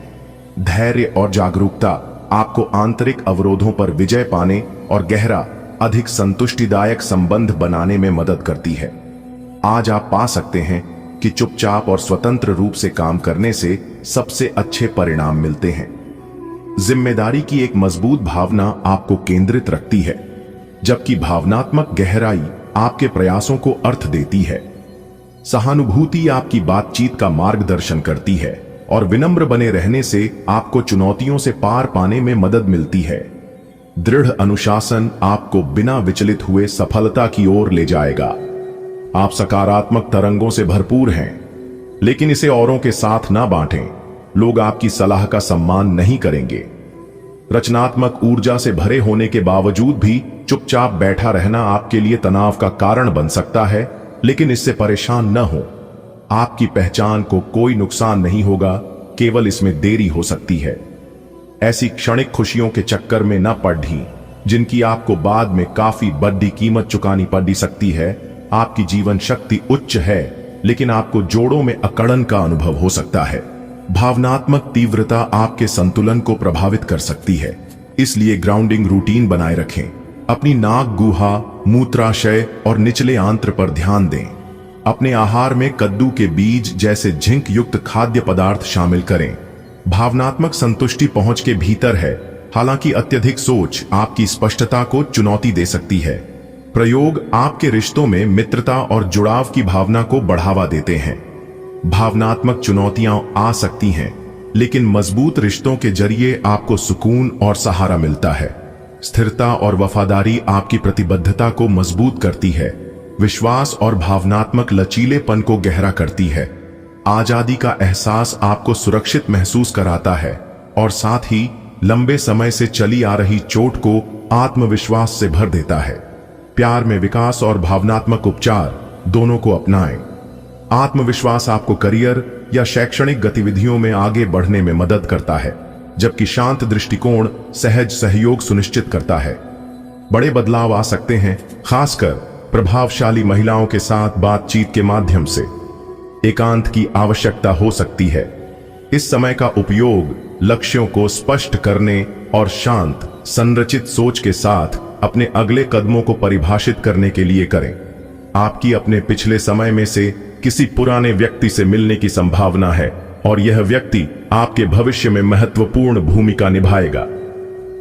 धैर्य और जागरूकता आपको आंतरिक अवरोधों पर विजय पाने और गहरा, अधिक संतुष्टिदायक संबंध बनाने में मदद करती है। आज आप पा सकते हैं कि चुपचाप और स्वतंत्र रूप से काम करने से सबसे अच्छे परिणाम मिलते हैं। जिम्मेदारी की एक मजबूत भावना आपको केंद्रित रखती है। जबकि भावनात्मक गहराई आपके प्रयासों को अर्थ देती है। सहानुभूति आपकी बातचीत का मार्गदर्शन करती है और विनम्र बने रहने से आपको चुनौतियों से पार पाने में मदद मिलती है। दृढ़ अनुशासन आपको बिना विचलित हुए सफलता की ओर ले जाएगा। आप सकारात्मक तरंगों से भरपूर हैं, लेकिन इसे औरों के साथ ना बांटें। लोग आपकी सलाह का सम्मान नहीं करेंगे। रचनात्मक ऊर्जा से भरे होने के बावजूद भी चुपचाप बैठा रहना आपके लिए तनाव का कारण बन सकता है, लेकिन इससे परेशान न हो। आपकी पहचान को कोई नुकसान नहीं होगा, केवल इसमें देरी हो सकती है। ऐसी क्षणिक खुशियों के चक्कर में न पड़ी जिनकी आपको बाद में काफी बड़ी कीमत चुकानी पड़ सकती है। आपकी जीवन शक्ति उच्च है, लेकिन आपको जोड़ों में अकड़न का अनुभव हो सकता है। भावनात्मक तीव्रता आपके संतुलन को प्रभावित कर सकती है, इसलिए ग्राउंडिंग रूटीन बनाए रखें। अपनी नाक, गुहा, मूत्राशय और निचले आंत्र पर ध्यान दें। अपने आहार में कद्दू के बीज जैसे झिंक युक्त खाद्य पदार्थ शामिल करें। भावनात्मक संतुष्टि पहुंच के भीतर है, हालांकि अत्यधिक सोच आपकी स्पष्टता को चुनौती दे सकती है। प्रयोग आपके रिश्तों में मित्रता और जुड़ाव की भावना को बढ़ावा देते हैं। भावनात्मक चुनौतियां आ सकती हैं, लेकिन मजबूत रिश्तों के जरिए आपको सुकून और सहारा मिलता है। स्थिरता और वफादारी आपकी प्रतिबद्धता को मजबूत करती है। विश्वास और भावनात्मक लचीलेपन को गहरा करती है। आजादी का एहसास आपको सुरक्षित महसूस कराता है और साथ ही लंबे समय से चली आ रही चोट को आत्मविश्वास से भर देता है। प्यार में विकास और भावनात्मक उपचार दोनों को अपनाएं। आत्मविश्वास आपको करियर या शैक्षणिक गतिविधियों में आगे बढ़ने में मदद करता है, जबकि शांत दृष्टिकोण सहज सहयोग सुनिश्चित करता है। बड़े बदलाव आ सकते हैं, खासकर प्रभावशाली महिलाओं के साथ बातचीत के माध्यम से। एकांत की आवश्यकता हो सकती है। इस समय का उपयोग लक्ष्यों को स्पष्ट करने और शांत, संरचित सोच के साथ अपने अगले कदमों को परिभाषित करने के लिए करें। आपकी अपने पिछले समय में से किसी पुराने व्यक्ति से मिलने की संभावना है और यह व्यक्ति आपके भविष्य में महत्वपूर्ण भूमिका निभाएगा।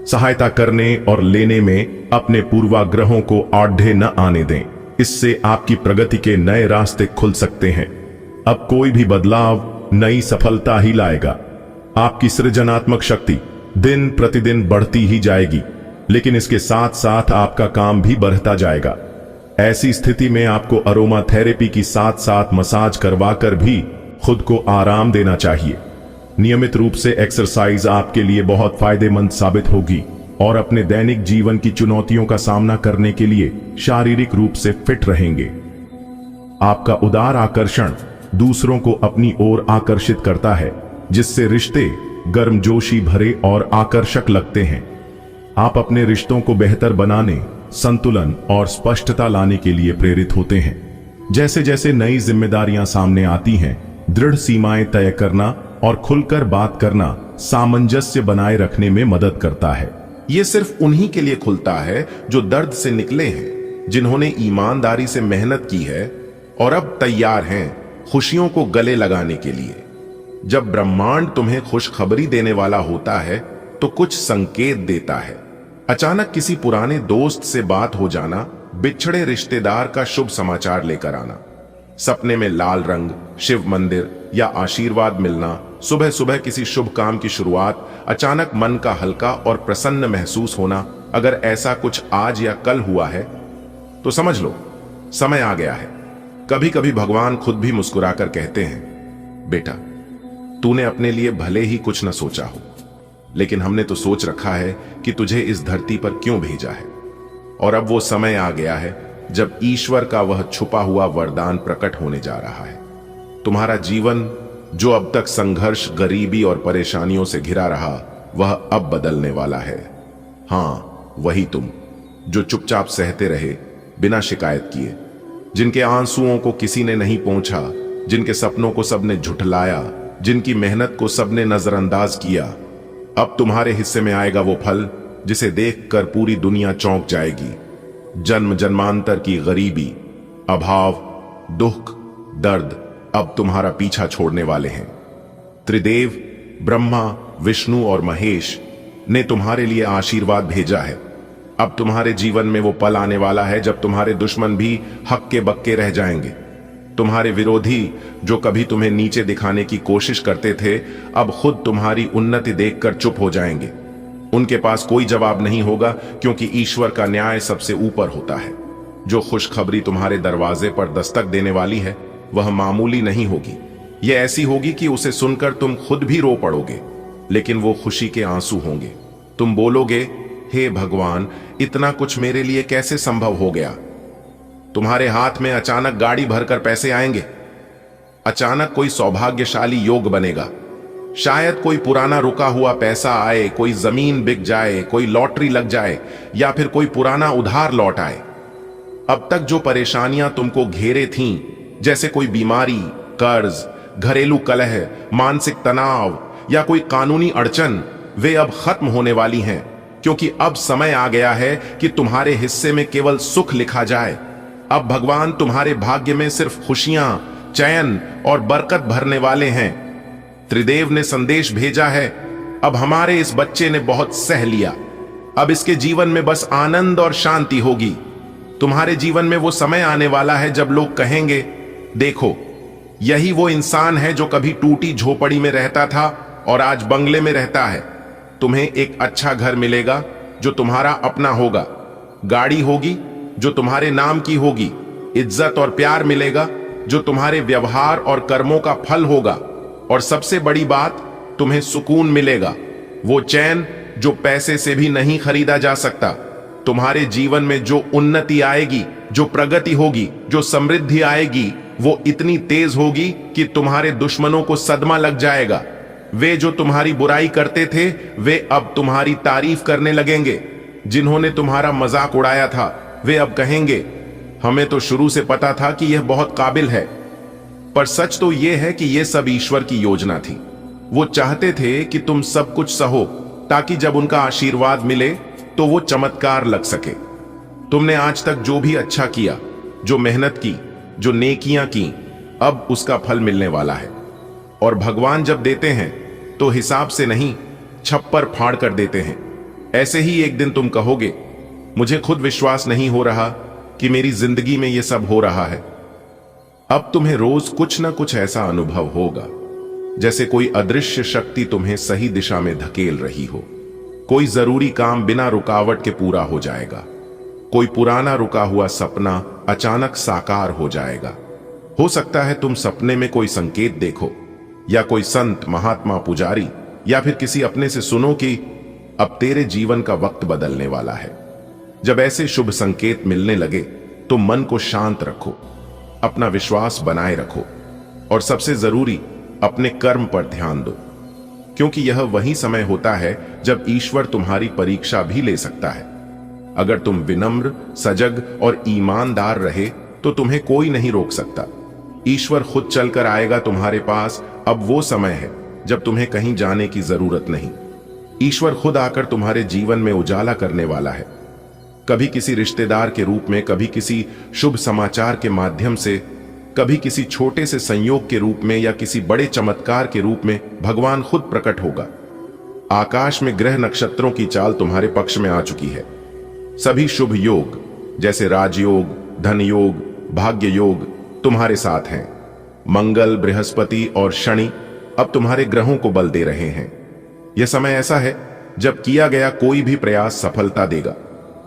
सहायता करने और लेने में अपने पूर्वाग्रहों को आढ़े न आने दें, इससे आपकी प्रगति के नए रास्ते खुल सकते हैं। अब कोई भी बदलाव नई सफलता ही लाएगा। आपकी सृजनात्मक शक्ति दिन प्रतिदिन बढ़ती ही जाएगी, लेकिन इसके साथ साथ आपका काम भी बढ़ता जाएगा। ऐसी स्थिति में आपको अरोमा थेरेपी की साथ साथ मसाज करवाकर भी खुद को आराम देना चाहिए। नियमित रूप से एक्सरसाइज आपके लिए बहुत फायदेमंद साबित होगी और अपने दैनिक जीवन की चुनौतियों का सामना करने के लिए शारीरिक रूप से फिट रहेंगे। आपका उदार आकर्षण दूसरों को अपनी ओर आकर्षित करता है, जिससे रिश्ते गर्मजोशी भरे और आकर्षक लगते हैं। आप अपने रिश्तों को बेहतर बनाने, संतुलन और स्पष्टता लाने के लिए प्रेरित होते हैं। जैसे जैसे नई जिम्मेदारियां सामने आती हैं, दृढ़ सीमाएं तय करना और खुलकर बात करना सामंजस्य बनाए रखने में मदद करता है। ये सिर्फ उन्हीं के लिए खुलता है जो दर्द से निकले हैं, जिन्होंने ईमानदारी से मेहनत की है और अब तैयार हैं खुशियों को गले लगाने के लिए। जब ब्रह्मांड तुम्हें खुशखबरी देने वाला होता है तो कुछ संकेत देता है। अचानक किसी पुराने दोस्त से बात हो जाना, बिछड़े रिश्तेदार का शुभ समाचार लेकर आना, सपने में लाल रंग, शिव मंदिर या आशीर्वाद मिलना, सुबह सुबह किसी शुभ काम की शुरुआत, अचानक मन का हल्का और प्रसन्न महसूस होना। अगर ऐसा कुछ आज या कल हुआ है तो समझ लो समय आ गया है। कभी कभी भगवान खुद भी मुस्कुराकर कहते हैं, बेटा तूने अपने लिए भले ही कुछ न सोचा हो, लेकिन हमने तो सोच रखा है कि तुझे इस धरती पर क्यों भेजा है। और अब वो समय आ गया है जब ईश्वर का वह छुपा हुआ वरदान प्रकट होने जा रहा है। तुम्हारा जीवन जो अब तक संघर्ष, गरीबी और परेशानियों से घिरा रहा, वह अब बदलने वाला है। हां, वही तुम जो चुपचाप सहते रहे बिना शिकायत किए, जिनके आंसुओं को किसी ने नहीं पहुंचा, जिनके सपनों को सबने झुठलाया, जिनकी मेहनत को सबने नजरअंदाज किया। अब तुम्हारे हिस्से में आएगा वो फल जिसे देखकर पूरी दुनिया चौंक जाएगी। जन्म जन्मांतर की गरीबी, अभाव, दुख, दर्द अब तुम्हारा पीछा छोड़ने वाले हैं। त्रिदेव ब्रह्मा, विष्णु और महेश ने तुम्हारे लिए आशीर्वाद भेजा है। अब तुम्हारे जीवन में वो पल आने वाला है जब तुम्हारे दुश्मन भी हक्के बक्के रह जाएंगे। तुम्हारे विरोधी जो कभी तुम्हें नीचे दिखाने की कोशिश करते थे, अब खुद तुम्हारी उन्नति देखकर चुप हो जाएंगे। उनके पास कोई जवाब नहीं होगा, क्योंकि ईश्वर का न्याय सबसे ऊपर होता है। जो खुशखबरी तुम्हारे दरवाजे पर दस्तक देने वाली है, वह मामूली नहीं होगी। यह ऐसी होगी कि उसे सुनकर तुम खुद भी रो पड़ोगे, लेकिन वो खुशी के आंसू होंगे। तुम बोलोगे, हे भगवान, इतना कुछ मेरे लिए कैसे संभव हो गया। तुम्हारे हाथ में अचानक गाड़ी भरकर पैसे आएंगे। अचानक कोई सौभाग्यशाली योग बनेगा। शायद कोई पुराना रुका हुआ पैसा आए, कोई जमीन बिक जाए, कोई लॉटरी लग जाए, या फिर कोई पुराना उधार लौट आए। अब तक जो परेशानियां तुमको घेरे थीं, जैसे कोई बीमारी, कर्ज, घरेलू कलह, मानसिक तनाव या कोई कानूनी अड़चन, वे अब खत्म होने वाली हैं, क्योंकि अब समय आ गया है कि तुम्हारे हिस्से में केवल सुख लिखा जाए। अब भगवान तुम्हारे भाग्य में सिर्फ खुशियां, चैन और बरकत भरने वाले हैं। त्रिदेव ने संदेश भेजा है, अब हमारे इस बच्चे ने बहुत सह लिया, अब इसके जीवन में बस आनंद और शांति होगी। तुम्हारे जीवन में वो समय आने वाला है जब लोग कहेंगे, देखो, यही वो इंसान है जो कभी टूटी झोपड़ी में रहता था और आज बंगले में रहता है। तुम्हें एक अच्छा घर मिलेगा जो तुम्हारा अपना होगा, गाड़ी होगी जो तुम्हारे नाम की होगी, इज्जत और प्यार मिलेगा जो तुम्हारे व्यवहार और कर्मों का फल होगा, और सबसे बड़ी बात, तुम्हें सुकून मिलेगा, वो चैन जो पैसे से भी नहीं खरीदा जा सकता। तुम्हारे जीवन में जो उन्नति आएगी, जो प्रगति होगी, जो समृद्धि आएगी, वो इतनी तेज होगी कि तुम्हारे दुश्मनों को सदमा लग जाएगा। वे जो तुम्हारी बुराई करते थे, वे अब तुम्हारी तारीफ करने लगेंगे। जिन्होंने तुम्हारा मजाक उड़ाया था, वे अब कहेंगे, हमें तो शुरू से पता था कि यह बहुत काबिल है। पर सच तो यह है कि यह सब ईश्वर की योजना थी। वो चाहते थे कि तुम सब कुछ सहो, ताकि जब उनका आशीर्वाद मिले तो वो चमत्कार लग सके। तुमने आज तक जो भी अच्छा किया, जो मेहनत की, जो नेकियां की, अब उसका फल मिलने वाला है। और भगवान जब देते हैं तो हिसाब से नहीं, छप्पर फाड़ कर देते हैं। ऐसे ही एक दिन तुम कहोगे, मुझे खुद विश्वास नहीं हो रहा कि मेरी जिंदगी में यह सब हो रहा है। अब तुम्हें रोज कुछ ना कुछ ऐसा अनुभव होगा जैसे कोई अदृश्य शक्ति तुम्हें सही दिशा में धकेल रही हो। कोई जरूरी काम बिना रुकावट के पूरा हो जाएगा। कोई पुराना रुका हुआ सपना अचानक साकार हो जाएगा। हो सकता है तुम सपने में कोई संकेत देखो, या कोई संत, महात्मा, पुजारी, या फिर किसी अपने से सुनो कि अब तेरे जीवन का वक्त बदलने वाला है। जब ऐसे शुभ संकेत मिलने लगे तो मन को शांत रखो, अपना विश्वास बनाए रखो, और सबसे जरूरी, अपने कर्म पर ध्यान दो, क्योंकि यह वही समय होता है जब ईश्वर तुम्हारी परीक्षा भी ले सकता है। अगर तुम विनम्र, सजग और ईमानदार रहे तो तुम्हें कोई नहीं रोक सकता। ईश्वर खुद चलकर आएगा तुम्हारे पास। अब वो समय है जब तुम्हें कहीं जाने की जरूरत नहीं। ईश्वर खुद आकर तुम्हारे जीवन में उजाला करने वाला है। कभी किसी रिश्तेदार के रूप में, कभी किसी शुभ समाचार के माध्यम से, कभी किसी छोटे से संयोग के रूप में, या किसी बड़े चमत्कार के रूप में भगवान खुद प्रकट होगा। आकाश में ग्रह नक्षत्रों की चाल तुम्हारे पक्ष में आ चुकी है। सभी शुभ योग जैसे राजयोग, धन योग, भाग्य योग तुम्हारे साथ हैं। मंगल, बृहस्पति और शनि अब तुम्हारे ग्रहों को बल दे रहे हैं। यह समय ऐसा है जब किया गया कोई भी प्रयास सफलता देगा।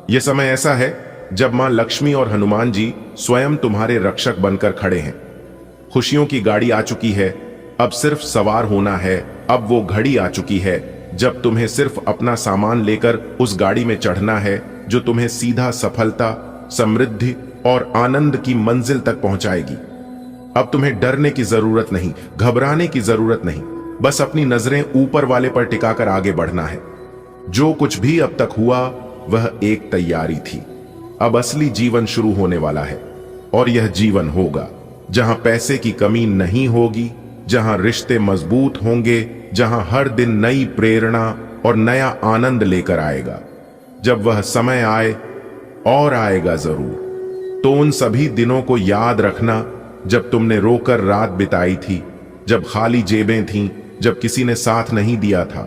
यह समय ऐसा है जब मां लक्ष्मी और हनुमान जी स्वयं तुम्हारे रक्षक बनकर खड़े हैं। खुशियों की गाड़ी आ चुकी है, अब सिर्फ सवार होना है। अब वो घड़ी आ चुकी है जब तुम्हें सिर्फ अपना सामान लेकर उस गाड़ी में चढ़ना है, जो तुम्हें सीधा सफलता, समृद्धि और आनंद की मंजिल तक पहुंचाएगी। अब तुम्हें डरने की जरूरत नहीं, घबराने की जरूरत नहीं, बस अपनी नजरें ऊपर वाले पर टिकाकर आगे बढ़ना है। जो कुछ भी अब तक हुआ वह एक तैयारी थी। अब असली जीवन शुरू होने वाला है, और यह जीवन होगा जहां पैसे की कमी नहीं होगी, जहां रिश्ते मजबूत होंगे, जहां हर दिन नई प्रेरणा और नया आनंद लेकर आएगा। जब वह समय आए, और आएगा जरूर, तो उन सभी दिनों को याद रखना जब तुमने रोकर रात बिताई थी, जब खाली जेबें थीं, जब किसी ने साथ नहीं दिया था।